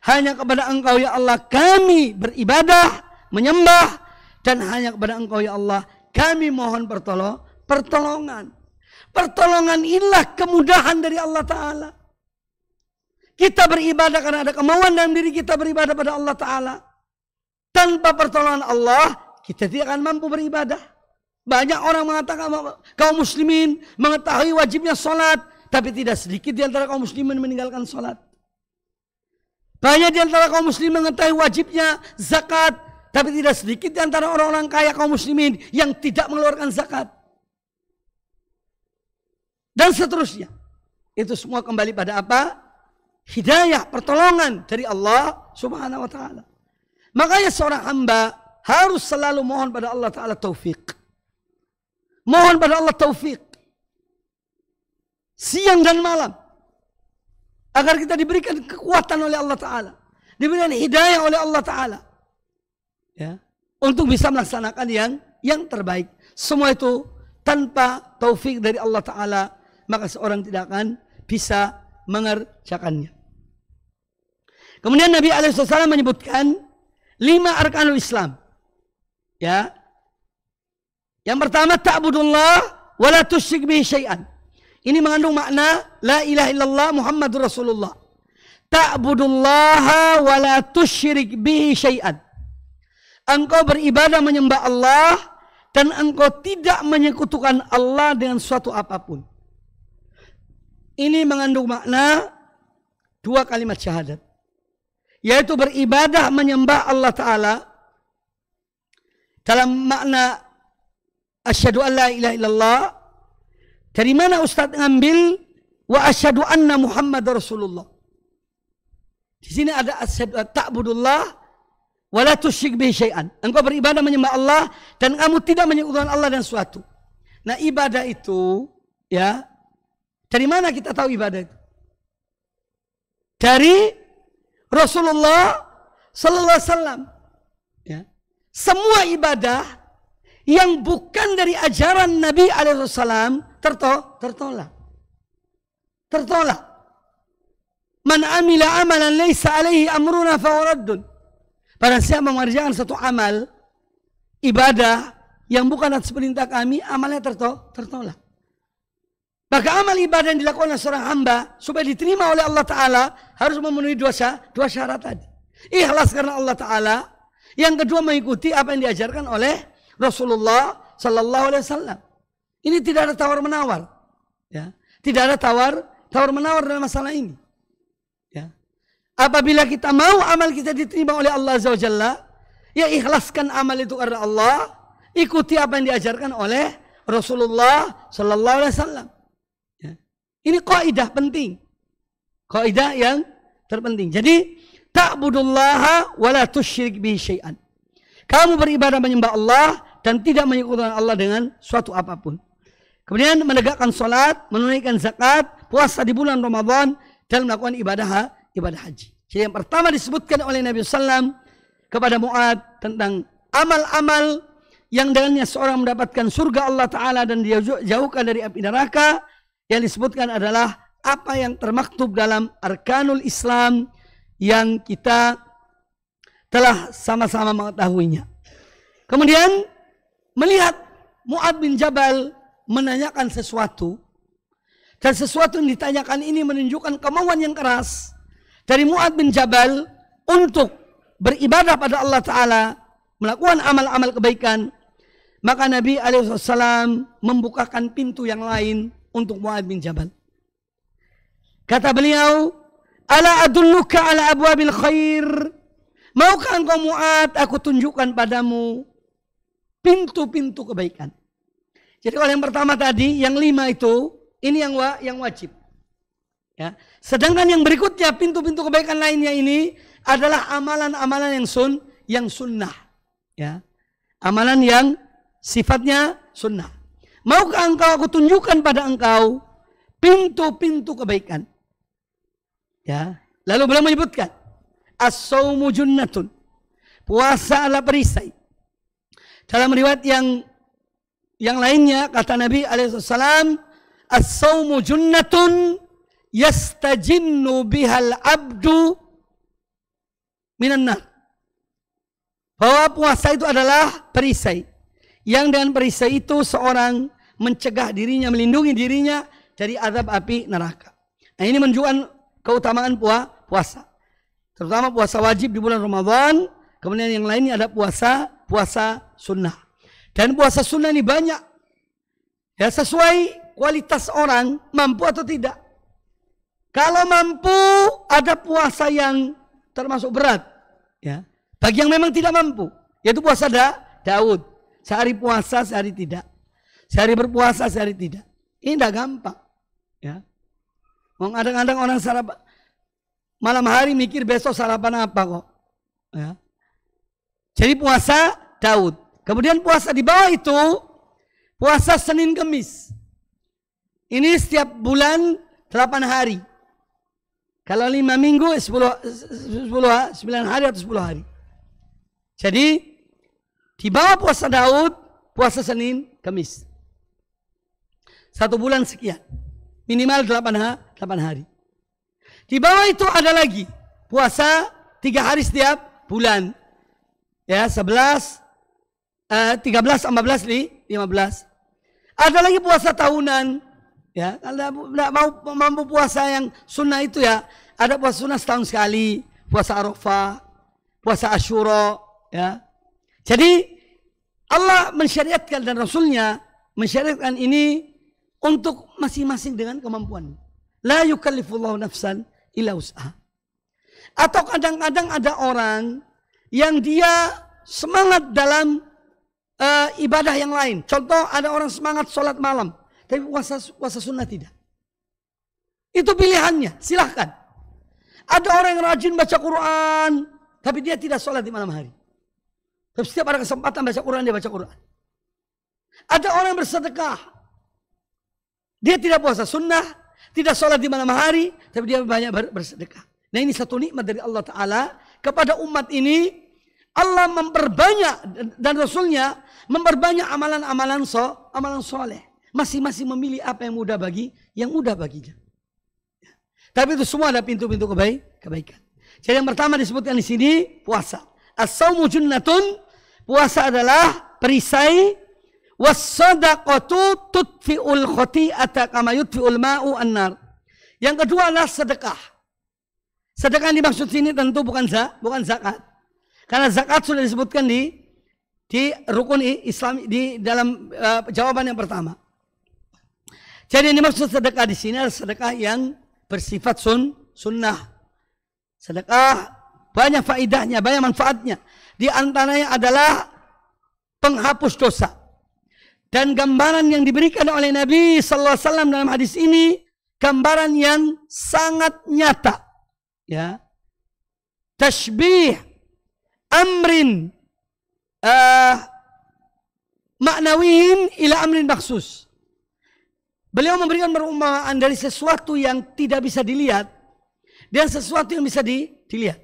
Hanya kepada Engkau ya Allah kami beribadah, menyembah, dan hanya kepada Engkau ya Allah kami mohon pertolongan. Pertolongan inilah kemudahan dari Allah Ta'ala. Kita beribadah karena ada kemauan dalam diri kita beribadah pada Allah Ta'ala. Tanpa pertolongan Allah, kita tidak akan mampu beribadah. Banyak orang mengatakan kaum muslimin mengetahui wajibnya sholat, tapi tidak sedikit di antara kaum muslimin meninggalkan sholat. Banyak di antara kaum muslimin mengetahui wajibnya zakat, tapi tidak sedikit di antara orang-orang kaya kaum muslimin yang tidak mengeluarkan zakat. Dan seterusnya. Itu semua kembali pada apa? Hidayah, pertolongan dari Allah Subhanahu wa Ta'ala. Makanya seorang hamba harus selalu mohon pada Allah Ta'ala taufik. Mohon pada Allah taufik. Siang dan malam. Agar kita diberikan kekuatan oleh Allah Ta'ala. Diberikan hidayah oleh Allah Ta'ala. Ya, untuk bisa melaksanakan yang terbaik. Semua itu tanpa taufik dari Allah Ta'ala, maka seorang tidak akan bisa mengerjakannya. Kemudian Nabi SAW menyebutkan 5 arkanul Islam. Ya. Yang pertama, ta'budullah wa la tusyrik bihi syai'an. Ini mengandung makna la ilaha illallah Muhammadur Rasulullah. Ta'budullaha wa la tusyrik bihi syai'an. Engkau beribadah menyembah Allah dan engkau tidak menyekutukan Allah dengan suatu apapun. Ini mengandung makna 2 kalimat syahadat. Yaitu beribadah menyembah Allah Ta'ala dalam makna asyhadu an la ilaha illallah. Dari mana Ustaz ngambil wa asyhadu anna Muhammadar Rasulullah? Di sini ada asyhadu ta'budullah wa la tusyrik bihi syai'an. Engkau beribadah menyembah Allah dan kamu tidak menyekutukan Allah dengan suatu. Nah, ibadah itu ya, dari mana kita tahu ibadah itu? Dari Rasulullah sallallahu alaihi wasallam. Ya. Semua ibadah yang bukan dari ajaran Nabi alaihi wasallam tertolak. Tertolak. Man amila amalan laisa alaihi amruna fa raddun. Barang siapa mengerjakan satu amal ibadah yang bukan atas perintah kami, amalnya tertolak. Maka amal ibadah yang dilakukan oleh seorang hamba supaya diterima oleh Allah Ta'ala harus memenuhi dua syarat tadi. Ikhlas karena Allah Ta'ala. Yang kedua, mengikuti apa yang diajarkan oleh Rasulullah Sallallahu Alaihi Wasallam. Ini tidak ada tawar-menawar. Ya. Tidak ada tawar-menawar dalam masalah ini. Ya. Apabila kita mau amal kita diterima oleh Allah Azza wa Jalla, ya ikhlaskan amal itu karena Allah. Ikuti apa yang diajarkan oleh Rasulullah Sallallahu Alaihi Wasallam. Ini kaidah penting. Kaidah yang terpenting. Jadi, ta'budullaha wa la tusyrik bihi syai'an. Kamu beribadah menyembah Allah dan tidak menyekutukan Allah dengan suatu apapun. Kemudian menegakkan salat, menunaikan zakat, puasa di bulan Ramadan dan melakukan ibadah haji. Jadi yang pertama disebutkan oleh Nabi SAW kepada Mu'adz tentang amal-amal yang dengannya seorang mendapatkan surga Allah Ta'ala dan dijauhkan dari api neraka. Yang disebutkan adalah apa yang termaktub dalam arkanul Islam yang kita telah sama-sama mengetahuinya. Kemudian melihat Mu'adz bin Jabal menanyakan sesuatu, dan sesuatu yang ditanyakan ini menunjukkan kemauan yang keras dari Mu'adz bin Jabal untuk beribadah pada Allah Ta'ala melakukan amal-amal kebaikan, maka Nabi alaihissalam membukakan pintu yang lain untuk Mu'adz bin Jabal. Kata beliau, ala adulluka ala abwabil khair. Maukah engkau Mu'adz, aku tunjukkan padamu pintu-pintu kebaikan. Jadi kalau yang pertama tadi, yang 5 itu, ini yang wajib. Ya. Sedangkan yang berikutnya, pintu-pintu kebaikan lainnya ini adalah amalan-amalan yang sunnah. Ya. Amalan yang sifatnya sunnah. Maukah engkau aku tunjukkan pada engkau pintu-pintu kebaikan? Ya. Lalu beliau menyebutkan, as-saumu junnatun. Puasa adalah perisai. Dalam riwayat yang lainnya kata Nabi alaihissalam, as-saumu junnatun yastajinnu bihal abdu minan nar. Bahwa puasa itu adalah perisai. Yang dengan perisai itu seorang mencegah dirinya, melindungi dirinya dari azab api neraka. Nah, ini menunjukkan keutamaan puasa. Terutama puasa wajib di bulan Ramadan. Kemudian yang lainnya ada puasa sunnah. Dan puasa sunnah ini banyak. Ya, sesuai kualitas orang, mampu atau tidak. Kalau mampu, ada puasa yang termasuk berat. Ya. Bagi yang memang tidak mampu, yaitu puasa Daud. Sehari puasa, sehari tidak. Sehari berpuasa, sehari tidak. Ini tidak gampang. Ya. Kadang-kadang orang sarapan, malam hari mikir besok sarapan apa kok. Ya. Jadi puasa Daud. Kemudian puasa di bawah itu, puasa Senin Kemis. Ini setiap bulan 8 hari. Kalau 5 minggu 9 hari atau 10 hari. Jadi di bawah puasa Daud, puasa Senin Kemis. 1 bulan sekian. Minimal 8 hari. Di bawah itu ada lagi puasa 3 hari setiap bulan. Ya, 11, 13, 14, 15. Ada lagi puasa tahunan. Ya, kalau tidak mampu puasa yang sunnah itu ya, ada puasa sunnah setahun sekali, puasa Arafah, puasa Asyura, ya. Jadi Allah mensyariatkan dan Rasulnya mensyariatkan ini untuk masing-masing dengan kemampuan. La yukallifullahu nafsan illa wus'aha. Atau kadang-kadang ada orang yang dia semangat dalam ibadah yang lain. Contoh, ada orang semangat sholat malam, tapi puasa sunnah tidak. Itu pilihannya, silahkan. Ada orang yang rajin baca Quran, tapi dia tidak sholat di malam hari. Tapi setiap ada kesempatan baca Quran, dia baca Quran. Ada orang yang bersedekah. Dia tidak puasa sunnah, tidak sholat di malam hari, tapi dia banyak bersedekah. Nah, ini satu nikmat dari Allah Ta'ala kepada umat ini. Allah memperbanyak dan Rasulnya memperbanyak amalan-amalan soleh. Masing-masing memilih apa yang mudah baginya. Tapi itu semua ada pintu-pintu kebaikan. Jadi yang pertama disebutkan di sini puasa. As-saumu junnatun, puasa adalah perisai. Was-sadaqatu tudfi'ul khati'ata kama yudfi'ul ma'u an-nar. Yang kedua adalah sedekah. Sedekah yang dimaksud sini tentu bukan zakat. Karena zakat sudah disebutkan di rukun Islam di dalam jawaban yang pertama. Jadi yang dimaksud sedekah di sini adalah sedekah yang bersifat sunnah. Sedekah banyak faedahnya, banyak manfaatnya. Di antaranya adalah penghapus dosa. Dan gambaran yang diberikan oleh Nabi sallallahu alaihi wasallam dalam hadis ini gambaran yang sangat nyata. Ya. Tashbih amrin maknawihin ila amrin maksus. Beliau memberikan perumpamaan dari sesuatu yang tidak bisa dilihat dan sesuatu yang bisa dilihat.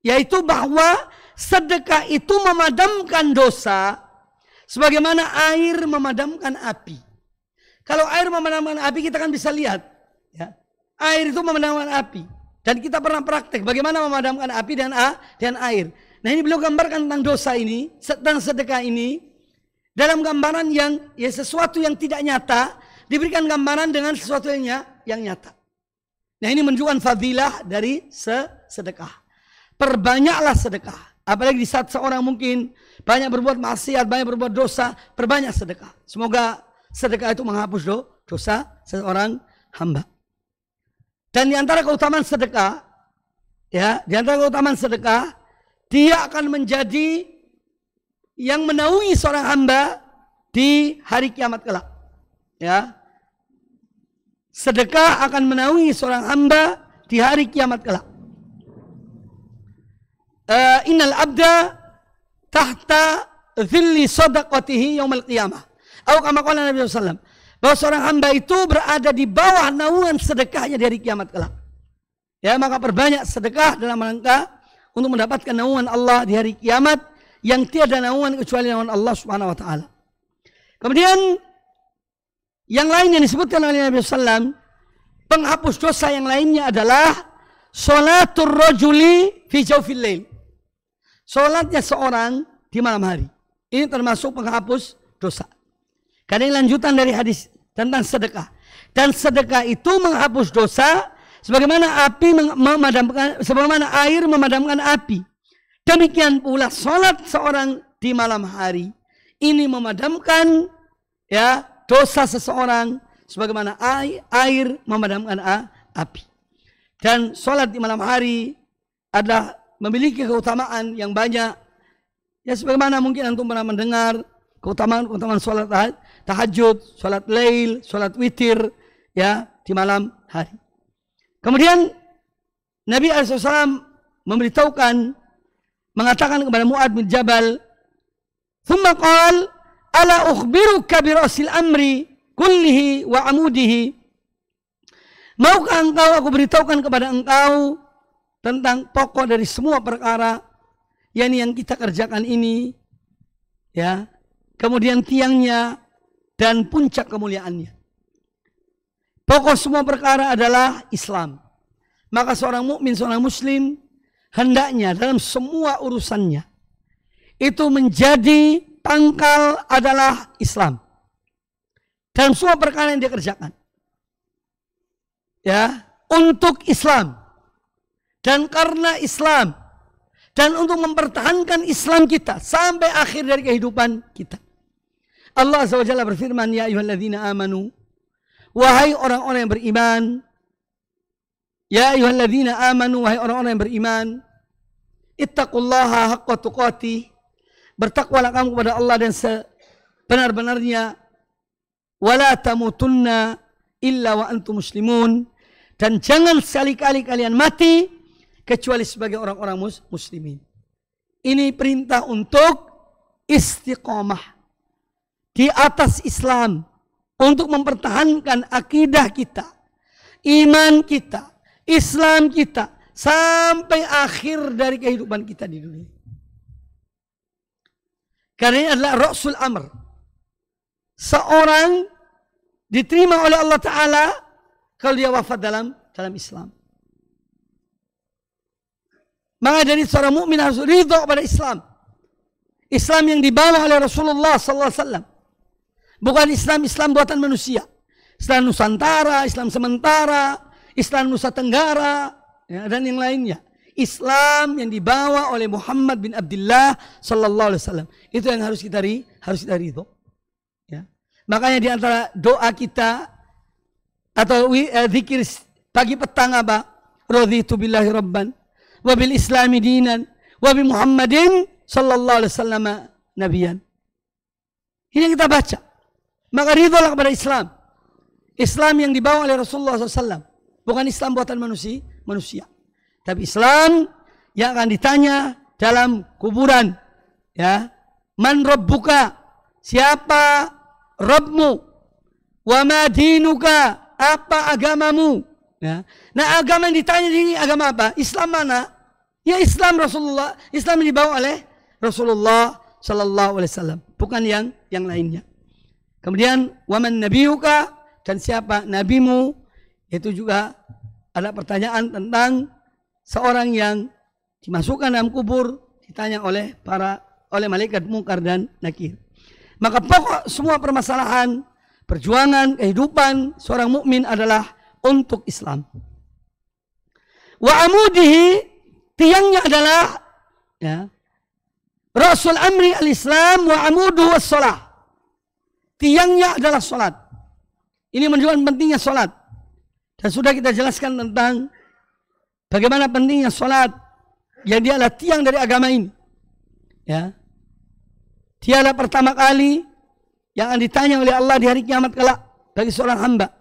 Yaitu bahwa sedekah itu memadamkan dosa sebagaimana air memadamkan api. Kalau air memadamkan api kita kan bisa lihat. Ya. Air itu memadamkan api. Dan kita pernah praktek bagaimana memadamkan api dan air. Nah, ini beliau gambarkan tentang dosa ini, tentang sedekah ini. Dalam gambaran yang sesuatu yang tidak nyata, diberikan gambaran dengan sesuatu yang nyata. Nah, ini menunjukkan fadilah dari sedekah. Perbanyaklah sedekah. Apalagi di saat seorang mungkin banyak berbuat maksiat, banyak berbuat dosa, perbanyak sedekah. Semoga sedekah itu menghapus dosa seorang hamba. Dan di antara keutamaan sedekah, ya, di antara keutamaan sedekah, dia akan menjadi yang menaungi seorang hamba di hari kiamat kelak. Ya, sedekah akan menaungi seorang hamba di hari kiamat kelak. Innal abda tahta dhilli sadaqatihi yaumal qiyamah. Atau kama qala Nabi SAW, bahwa seorang hamba itu berada di bawah naungan sedekahnya di hari kiamat kelak. Ya, maka perbanyak sedekah dalam rangka untuk mendapatkan naungan Allah di hari kiamat yang tiada naungan kecuali naungan Allah Subhanahu wa taala. Kemudian yang lain yang disebutkan oleh Nabi SAW, penghapus dosa yang lainnya adalah sholatur rajuli fi jawfil lail. Sholatnya seorang di malam hari. Ini termasuk penghapus dosa. Karena ini lanjutan dari hadis tentang sedekah. Dan sedekah itu menghapus dosa sebagaimana api memadamkan, sebagaimana air memadamkan api. Demikian pula sholat seorang di malam hari ini memadamkan, ya, dosa seseorang sebagaimana air memadamkan api. Dan sholat di malam hari adalah memiliki keutamaan yang banyak. Ya, sebagaimana mungkin antum pernah mendengar keutamaan sholat tahajud, sholat lail, sholat witir, ya, di malam hari. Kemudian Nabi SAW memberitahukan, mengatakan kepada Mu'adz bin Jabal, "Tsumma qala, ala ukhbiruka bi ra'sil amri kullihi wa amudihi." Maukah engkau aku beritahukan kepada engkau tentang pokok dari semua perkara yang kita kerjakan ini, ya, kemudian tiangnya dan puncak kemuliaannya. Pokok semua perkara adalah Islam. Maka seorang mukmin, seorang muslim hendaknya dalam semua urusannya itu menjadi pangkal adalah Islam. Dalam semua perkara yang dia kerjakan, ya, untuk Islam. Dan karena Islam, dan untuk mempertahankan Islam kita sampai akhir dari kehidupan kita. Allah Azza wa Jalla berfirman, ya ayyuhalladzina amanu, wahai orang-orang yang beriman, ya ayyuhalladzina amanu, wahai orang-orang yang beriman, ittaqullaha haqqa tuqatih, bertakwalah kamu kepada Allah dan sebenar-benarnya, wala tamutunna illa wa antum muslimun, dan jangan sekali-kali kalian mati kecuali sebagai orang-orang muslimin. Ini perintah untuk istiqomah di atas Islam, untuk mempertahankan akidah kita, iman kita, Islam kita sampai akhir dari kehidupan kita di dunia. Karena ini adalah Rasul Amr. Seorang diterima oleh Allah Ta'ala kalau dia wafat dalam Islam. Maka dari seorang mukmin harus ridho pada Islam. Islam yang dibawa oleh Rasulullah SAW. Bukan Islam buatan manusia. Islam Nusantara, Islam sementara, Islam Nusa Tenggara, ya, dan yang lainnya. Islam yang dibawa oleh Muhammad bin Abdullah SAW. Itu yang harus kita ridho. Ya. Makanya di antara doa kita atau zikir pagi petang apa? Raditu billahi rabban, wa bil islami dinan, wa bi Muhammadin sallallahu alaihi wasallam nabiyan. Ini yang kita baca. Maka ridholah kepada Islam. Islam yang dibawa oleh Rasulullah SAW. Bukan Islam buatan manusia. Tapi Islam yang akan ditanya dalam kuburan. Ya, man rabbuka? Siapa Rabbmu? Wa ma dinuka? Apa agamamu? Ya. Nah, agama yang ditanya ini agama apa? Islam mana? Ya Islam Rasulullah. Islam yang dibawa oleh Rasulullah Sallallahu Alaihi Wasallam. Bukan yang lainnya. Kemudian waman nabiyuka, dan siapa nabimu? Itu juga ada pertanyaan tentang seorang yang dimasukkan dalam kubur, ditanya oleh malaikat Munkar dan Nakir. Maka pokok semua permasalahan, perjuangan, kehidupan seorang mukmin adalah untuk Islam. Wa amudihi, tiangnya adalah, ya, Rasul amri al-Islam wa amuduhu as-salah. Tiangnya adalah salat. Ini menunjukkan pentingnya salat. Dan sudah kita jelaskan tentang bagaimana pentingnya salat. Yang dia adalah tiang dari agama ini. Ya. Dia adalah pertama kali yang akan ditanya oleh Allah di hari kiamat kelak bagi seorang hamba.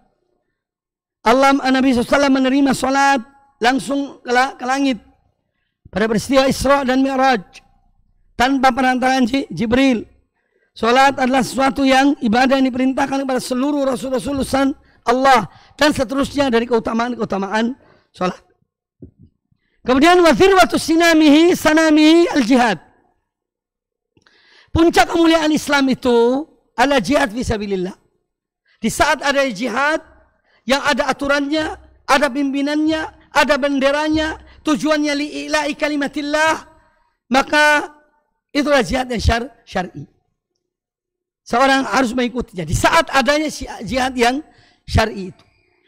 Nabi SAW menerima salat langsung ke langit pada peristiwa Isra dan Mi'raj tanpa perantaraan Jibril. Salat adalah sesuatu yang ibadah yang diperintahkan kepada seluruh Rasul-Rasul Allah dan seterusnya dari keutamaan-keutamaan salat. Kemudian wazirwatu sanamihi al-jihad. Puncak kemuliaan Islam itu adalah jihad fisabilillah. Di saat ada jihad yang ada aturannya, ada pimpinannya, ada benderanya, tujuannya li'ila'i kalimatillah, maka itulah jihad yang syar'i. Seorang harus mengikutinya di saat adanya jihad yang syar'i itu.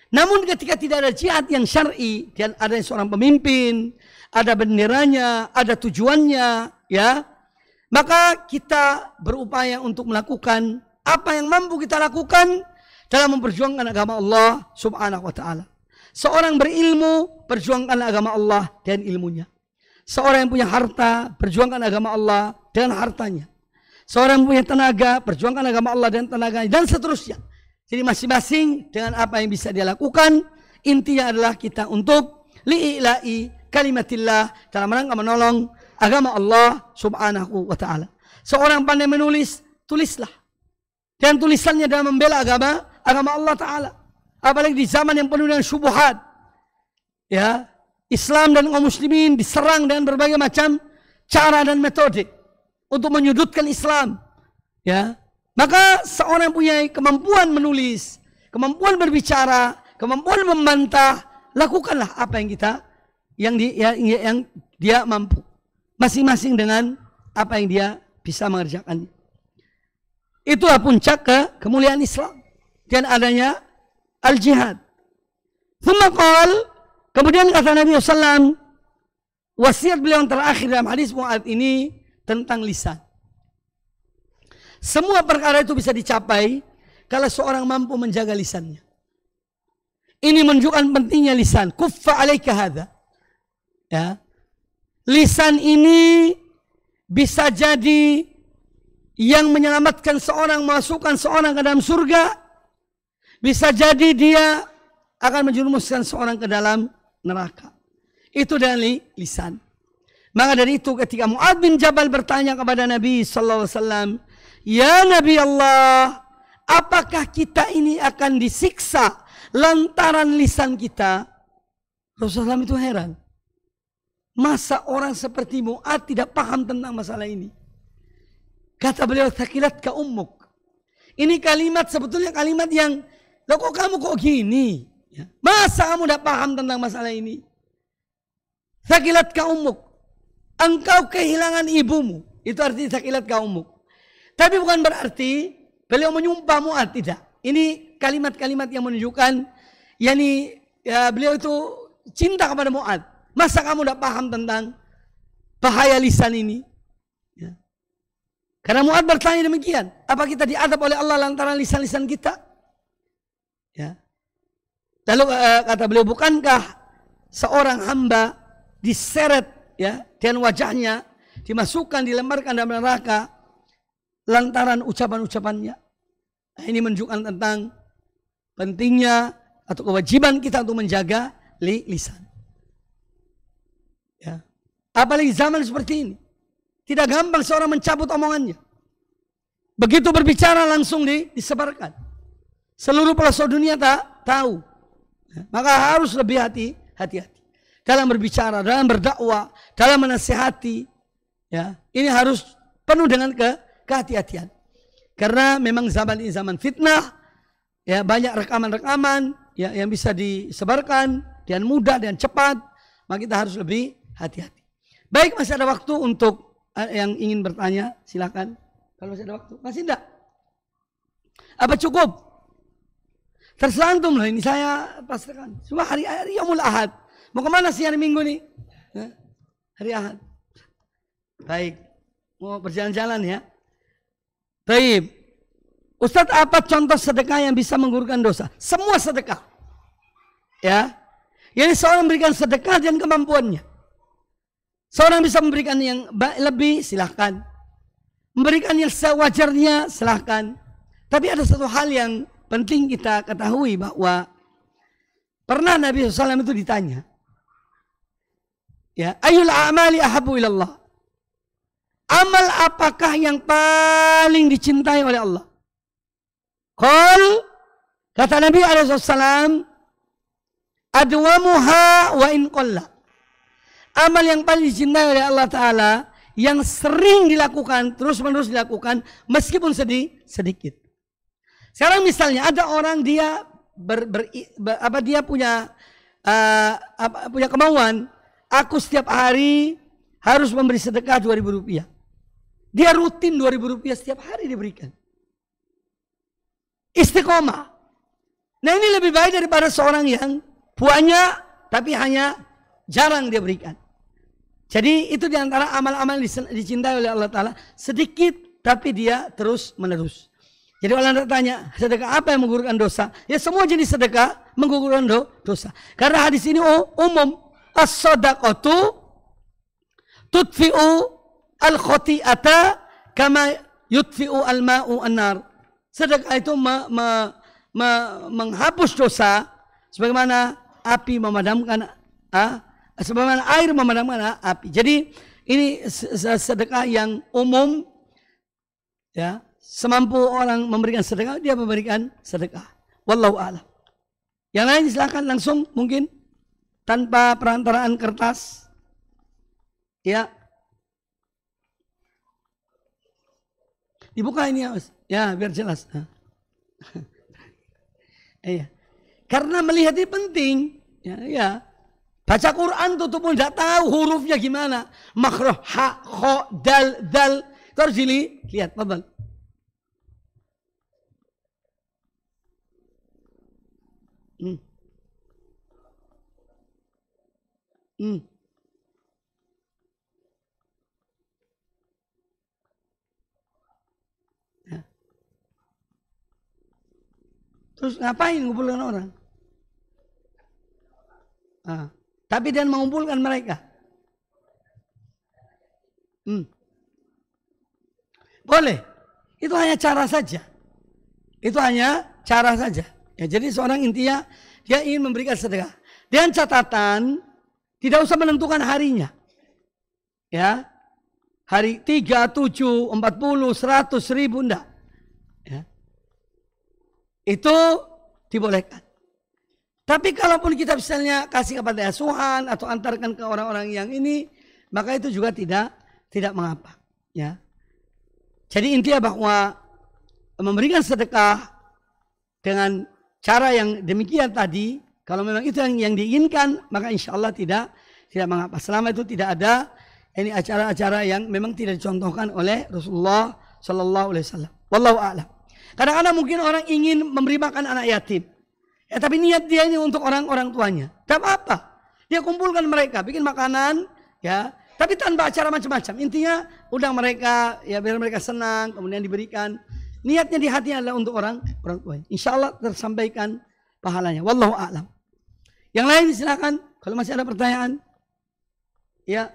Namun ketika tidak ada jihad yang syar'i dan ada seorang pemimpin, ada benderanya, ada tujuannya, ya, maka kita berupaya untuk melakukan apa yang mampu kita lakukan dalam memperjuangkan agama Allah Subhanahu wa ta'ala. Seorang berilmu, perjuangkan agama Allah dan ilmunya. Seorang yang punya harta, perjuangkan agama Allah dengan hartanya. Seorang yang punya tenaga, perjuangkan agama Allah dan tenaganya, dan seterusnya. Jadi masing-masing dengan apa yang bisa dia lakukan, intinya adalah kita untuk li'ila'i kalimatillah, dalam rangka menolong agama Allah Subhanahu wa ta'ala. Seorang pandai menulis, tulislah. Dan tulisannya dalam membela agama Allah Ta'ala. Apalagi di zaman yang penuh dengan syubhat. Ya, Islam dan kaum muslimin diserang dengan berbagai macam cara dan metode untuk menyudutkan Islam. Ya, maka seorang yang punya kemampuan menulis, kemampuan berbicara, kemampuan membantah, lakukanlah apa yang dia mampu. Masing-masing dengan apa yang dia bisa mengerjakannya. Itulah puncak kemuliaan Islam dan adanya al-jihad. Kemudian kata Nabi SAW, wasiat beliau yang terakhir dalam hadis Mu'adz ini tentang lisan. Semua perkara itu bisa dicapai kalau seorang mampu menjaga lisannya. Ini menunjukkan pentingnya lisan. Kuffa alaika hadza. Ya. Lisan ini bisa jadi yang menyelamatkan seorang, masukkan seorang ke dalam surga. Bisa jadi dia akan menjerumuskan seorang ke dalam neraka. Itu dari lisan. Maka dari itu ketika Mu'adz bin Jabal bertanya kepada Nabi SAW, ya Nabi Allah, apakah kita ini akan disiksa lantaran lisan kita? Rasulullah SAW itu heran. Masa orang seperti Mu'adz tidak paham tentang masalah ini? Kata beliau, thaqilatka ummuk. Ini kalimat sebetulnya kalimat yang, loh kok kamu kok gini? Ya. Masa kamu tidak paham tentang masalah ini? Thaqilatka ummuk. Engkau kehilangan ibumu. Itu artinya thaqilatka ummuk. Tapi bukan berarti beliau menyumpah Mu'adz, tidak. Ini kalimat-kalimat yang menunjukkan, yakni ya, beliau itu cinta kepada Mu'adz. Masa kamu tidak paham tentang bahaya lisan ini? Ya. Karena Mu'adz bertanya demikian, apa kita diadab oleh Allah lantaran lisan-lisan kita? Ya. Lalu kata beliau, bukankah seorang hamba diseret, ya, dan wajahnya dimasukkan, dilemparkan dalam neraka lantaran ucapan-ucapannya? Nah, ini menunjukkan tentang pentingnya atau kewajiban kita untuk menjaga lisan. Ya. Apalagi zaman seperti ini, tidak gampang seorang mencabut omongannya. Begitu berbicara langsung disebarkan. Seluruh pelosok dunia tahu. Ya. Maka harus lebih hati-hati dalam berbicara, dalam berdakwah, dalam menasihati. Ya. Ini harus penuh dengan kehati-hatian. Karena memang zaman ini zaman fitnah. Ya, banyak rekaman-rekaman ya, yang bisa disebarkan dengan mudah dan cepat. Maka kita harus lebih hati-hati. Baik, masih ada waktu untuk yang ingin bertanya, silakan. Kalau masih ada waktu, masih enggak? Apa cukup? Terserah antum loh, ini saya pastikan. Cuma hari Yaumul Ahad. Mau kemana sih hari Minggu nih? Hari Ahad. Baik. mau berjalan-jalan ya. Taib. Ustadz, apa contoh sedekah yang bisa menggugurkan dosa? Semua sedekah. Ya. Jadi seorang memberikan sedekah dan kemampuannya. Seorang bisa memberikan yang lebih, silahkan. Memberikan yang sewajarnya, silahkan. Tapi ada satu hal yang penting kita ketahui, bahwa pernah Nabi SAW itu ditanya, ya, ayyul a'mali ahabbu ilallah. Amal apakah yang paling dicintai oleh Allah? Kata Nabi SAW, adwamuha wa in qalla. Amal yang paling dicintai oleh Allah Ta'ala, yang sering dilakukan, terus-menerus dilakukan, meskipun sedikit. Sekarang misalnya ada orang dia dia punya kemauan, aku setiap hari harus memberi sedekah 2.000 rupiah. Dia rutin 2.000 rupiah setiap hari diberikan. Istiqomah. Nah, ini lebih baik daripada seorang yang banyak tapi hanya jarang dia berikan. Jadi itu diantara amal-amal yang dicintai oleh Allah Ta'ala. Sedikit tapi dia terus menerus. Jadi orang tanya, sedekah apa yang menggugurkan dosa? Ya, semua jenis sedekah menggugurkan dosa. Karena hadis ini umum. As-sadaqatu tudfi'u al-khoti'ata kama yudfi'u al-ma'u an-nar. Sedekah itu menghapus dosa sebagaimana api memadamkan sebagaimana air memadamkan api. Jadi ini sedekah yang umum, ya, semampu orang memberikan sedekah, dia memberikan sedekah. Wallahu a'lam. Yang lain silakan langsung, mungkin tanpa perantaraan kertas. Ya. Dibuka ini ya, Mas. Ya, biar jelas. Iya. Karena melihat ini penting. Ya. Baca Quran tuh pun tidak tahu hurufnya gimana. Makhraj, ha, kho, dal. Itu harus dilihat. Fadhal. Ya. Terus ngapain ngumpulkan orang? Tapi dia mengumpulkan mereka. Boleh. Itu hanya cara saja. Ya, jadi seorang intinya dia ingin memberikan sedekah. Dengan catatan tidak usah menentukan harinya. Ya. Hari 3, 7, 40, 100, 1000 enggak. Ya. Itu dibolehkan. Tapi kalaupun kita misalnya kasih kepada asuhan atau antarkan ke orang-orang yang ini, maka itu juga tidak mengapa. Ya. Jadi intinya bahwa memberikan sedekah dengan cara yang demikian tadi, kalau memang itu yang diinginkan, maka insya Allah tidak mengapa. Selama itu tidak ada ini acara-acara yang memang tidak dicontohkan oleh Rasulullah Sallallahu Alaihi Wasallam. Wallahu a'lam. Kadang-kadang mungkin orang ingin memberi makan anak yatim. Ya, tapi niat dia ini untuk orang-orang tuanya. Tidak apa-apa. Dia kumpulkan mereka, bikin makanan, ya. Tapi tanpa acara macam-macam. Intinya undang mereka, ya, biar mereka senang, kemudian diberikan. Niatnya di hatinya adalah untuk orang tuanya. Insya Allah tersampaikan pahalanya. Wallahu a'lam. Yang lain silakan. Kalau masih ada pertanyaan, ya.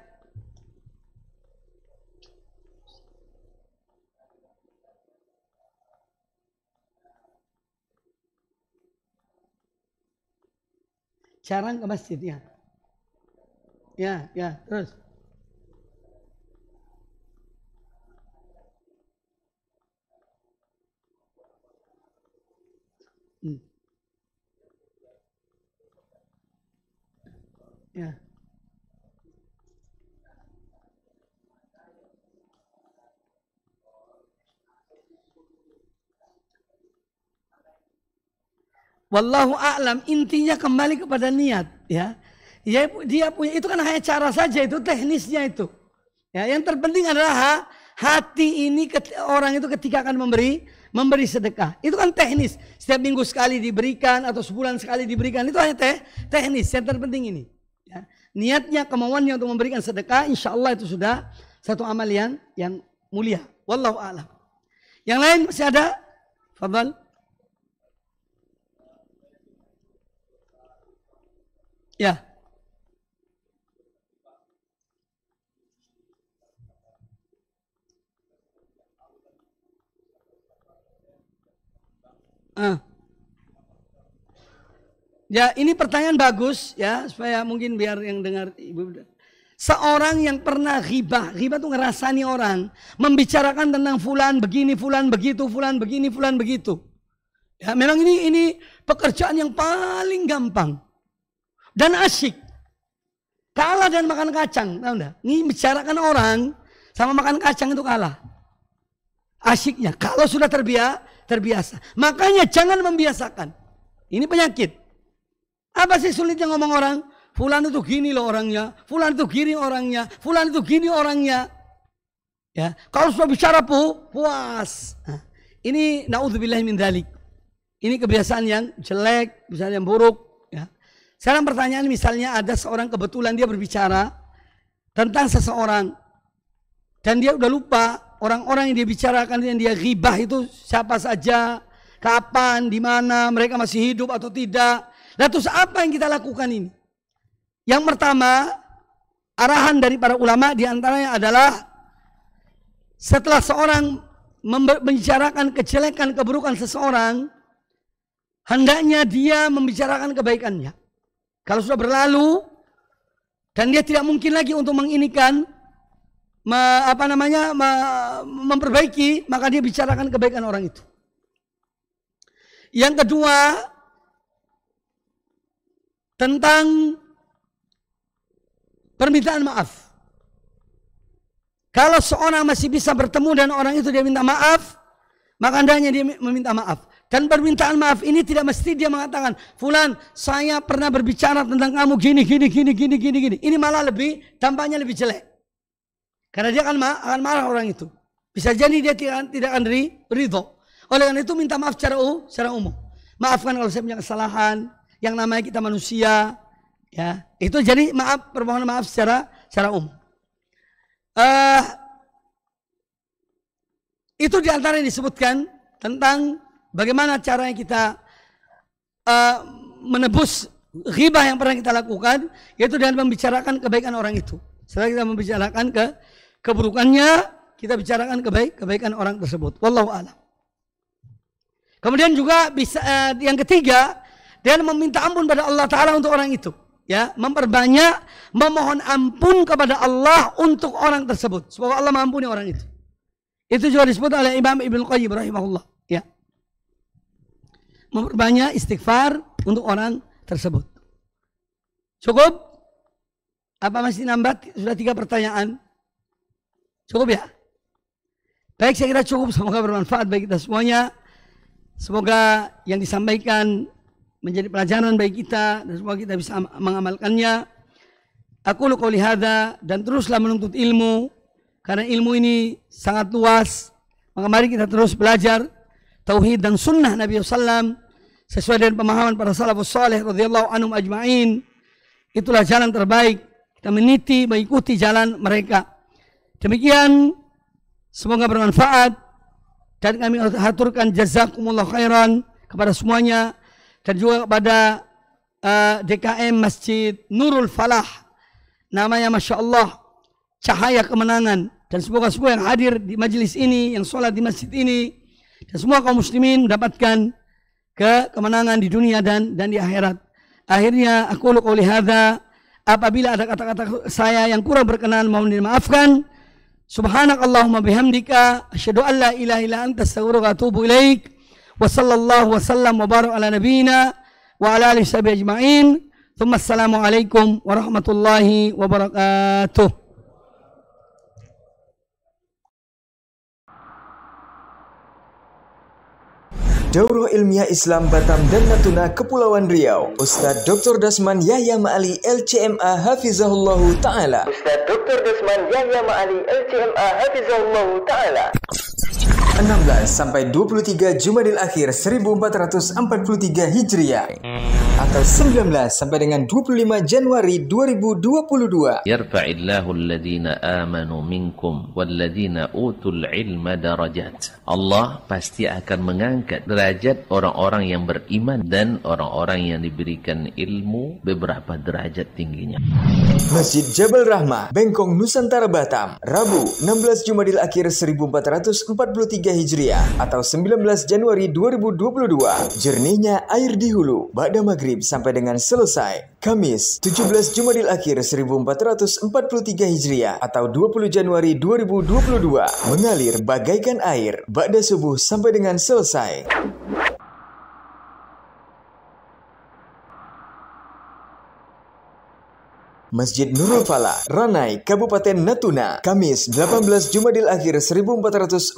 Jarang ke masjid, ya. Ya, terus. Ya. Wallahu a'lam, intinya kembali kepada niat, ya. Dia punya, itu kan hanya cara saja, itu teknisnya itu. Ya, yang terpenting adalah hati ini orang itu ketika akan memberi sedekah. Itu kan teknis. Setiap minggu sekali diberikan atau sebulan sekali diberikan, itu hanya teknis. Yang terpenting ini. Ya. Niatnya, kemauannya untuk memberikan sedekah, insya Allah itu sudah satu amal yang mulia. Wallahu a'lam. Yang lain masih ada? Fadhal. Ya. Ya, ini pertanyaan bagus ya, supaya mungkin biar yang dengar Ibu. Seorang yang pernah ghibah itu ngerasani orang, membicarakan tentang fulan begini, fulan begitu, fulan begini, fulan begitu. Ya, memang ini pekerjaan yang paling gampang dan asyik. Kalah dan makan kacang, tahu enggak? Ini bicarakan orang sama makan kacang itu kalah. Asyiknya, kalau sudah terbiasa. Makanya jangan membiasakan. Ini penyakit. Apa sih sulitnya ngomong orang? Fulan itu gini loh orangnya, fulan itu gini orangnya, fulan itu gini orangnya. Ya, kalau sudah bicara puas. Nah, ini naudzubillah min dzalik. Ini kebiasaan yang jelek, kebiasaan yang buruk. Ya. Sekarang pertanyaan, misalnya ada seorang kebetulan dia berbicara tentang seseorang dan dia udah lupa orang-orang yang dia bicarakan, yang dia ghibah itu siapa saja, kapan, di mana, mereka masih hidup atau tidak. Nah, terus apa yang kita lakukan ini? Yang pertama, arahan dari para ulama diantaranya adalah setelah seorang membicarakan kejelekan, keburukan seseorang, hendaknya dia membicarakan kebaikannya. Kalau sudah berlalu dan dia tidak mungkin lagi untuk menginikan, memperbaiki, maka dia bicarakan kebaikan orang itu. Yang kedua, tentang permintaan maaf. Kalau seorang masih bisa bertemu dan orang itu dia minta maaf, maka hendaknya dia meminta maaf. Dan permintaan maaf ini tidak mesti dia mengatakan, fulan, saya pernah berbicara tentang kamu gini. Ini malah dampaknya lebih jelek. Karena dia akan marah orang itu. Bisa jadi dia tidak akan ridho. Oleh karena itu minta maaf secara umum. Maafkan kalau saya punya kesalahan. Yang namanya kita manusia, ya itu jadi permohonan maaf secara umum. Itu diantara yang disebutkan tentang bagaimana caranya kita menebus ghibah yang pernah kita lakukan, yaitu dengan membicarakan kebaikan orang itu. Setelah kita membicarakan keburukannya, kita bicarakan kebaikan orang tersebut. Wallahu a'lam. Kemudian juga bisa yang ketiga, dan meminta ampun pada Allah Ta'ala untuk orang itu. Ya, memperbanyak memohon ampun kepada Allah untuk orang tersebut. Semoga Allah mengampuni orang itu. Itu juga disebut oleh Imam Ibnu Qayyim rahimahullah. Ya. Memperbanyak istighfar untuk orang tersebut. Cukup? Apa masih nambah? Sudah 3 pertanyaan. Cukup ya? Baik, saya kira cukup. Semoga bermanfaat bagi kita semuanya. Semoga yang disampaikan menjadi pelajaran bagi kita dan semoga kita bisa mengamalkannya. Aku qouli hadza, dan teruslah menuntut ilmu karena ilmu ini sangat luas. Maka mari kita terus belajar tauhid dan sunnah Nabi sallallahu sesuai dengan pemahaman para salafus saleh radhiyallahu anhum ajma'in. Itulah jalan terbaik. Kita meniti, mengikuti jalan mereka. Demikian, semoga bermanfaat dan kami haturkan jazakumullah khairan kepada semuanya. Dan juga kepada DKM Masjid Nurul Falah, namanya Masya Allah, cahaya kemenangan. Dan semoga semua yang hadir di majelis ini, yang sholat di masjid ini, dan semua kaum muslimin mendapatkan kemenangan di dunia dan di akhirat. Akhirnya aku qouli hadza, apabila ada kata-kata saya yang kurang berkenan mohon dimaafkan. Subhanakallahumma bihamdika asyhadu an la ilaha illa anta astaghfiruka wa atubu ilaik. Wa sallallahu wa sallam wa barak ala nabiyina wa ala alihi sahbihi ajma'in. Thumma assalamu alaikum warahmatullahi wabarakatuh. Daurah Ilmiah Islam Batam dan Natuna Kepulauan Riau. Ustadz Dr. Dasman Yahya Ma'ali LCMA Hafizahullahu Ta'ala. Ustadz Dr. Dasman Yahya Ma'ali LCMA Hafizahullahu Ta'ala. 16 sampai 23 Jumadil Akhir 1443 Hijriah. atau 19 sampai dengan 25 Januari 2022. Yarfa'illahu alladhina amanu minkum walladhina utul ilma darajat. Allah pasti akan mengangkat derajat orang-orang yang beriman dan orang-orang yang diberikan ilmu beberapa derajat tingginya. Masjid Jabal Rahmah, Bengkong, Nusantara, Batam, Rabu 16 Jumadil Akhir 1443 Hijriah atau 19 Januari 2022. Jernihnya air di hulu ba'da maghrib sampai dengan selesai. Kamis 17 Jumadil Akhir 1443 Hijriah atau 20 Januari 2022. Mengalir bagaikan air ba'da subuh sampai dengan selesai. Masjid Nurul Falah, Ranai, Kabupaten Natuna, Kamis 18 Jumadil Akhir 1443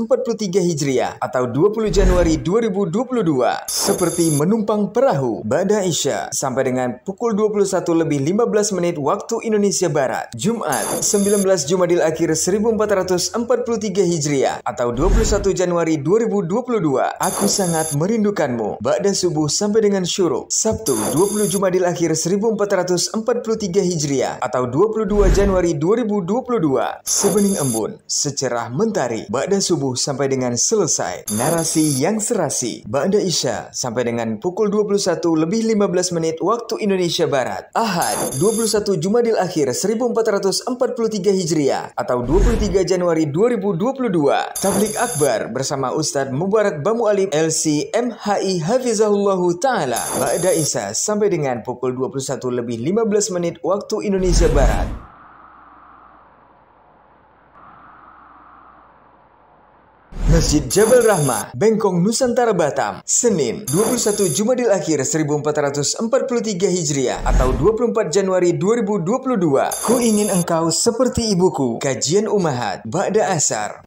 Hijriah atau 20 Januari 2022. Seperti menumpang perahu ba'da Isya sampai dengan pukul 21:15 waktu Indonesia Barat. Jumat 19 Jumadil Akhir 1443 Hijriah atau 21 Januari 2022. Aku sangat merindukanmu ba'da subuh sampai dengan syuruk. Sabtu 20 Jumadil Akhir 1443 Hijriah atau 22 Januari 2022. Sebening embun, secerah mentari ba'da subuh sampai dengan selesai. Narasi yang serasi ba'da Isya sampai dengan pukul 21:15 waktu Indonesia Barat. Ahad 21 Jumadil Akhir 1443 Hijriah atau 23 Januari 2022. Tablik Akbar bersama Ustadz Mubarak Bamu Alim LC MHI Hafizahullahu Ta'ala ba'da Isya sampai dengan pukul 21:15 waktu Indonesia Barat. Masjid Jabal Rahmah, Bengkong, Nusantara, Batam, Senin 21 Jumadil Akhir 1443 Hijriah atau 24 Januari 2022. Ku ingin engkau seperti ibuku. Kajian Ummahat ba'da asar.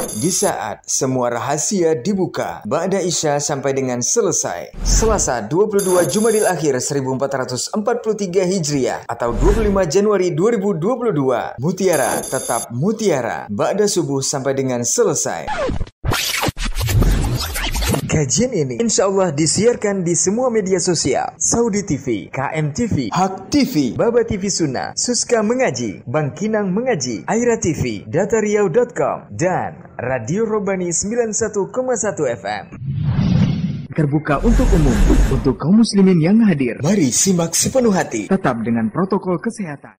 Di saat semua rahasia dibuka ba'da Isya sampai dengan selesai. Selasa 22 Jumadil Akhir 1443 Hijriah atau 25 Januari 2022. Mutiara tetap mutiara ba'da subuh sampai dengan selesai. Kajian ini insya Allah disiarkan di semua media sosial. Saudi TV, KM TV, Hak TV, Baba TV Sunnah, Suska Mengaji, Bangkinang Mengaji, Aira TV, Datariau.com, dan Radio Robani 91,1 FM. Terbuka untuk umum, untuk kaum muslimin yang hadir. Mari simak sepenuh hati, tetap dengan protokol kesehatan.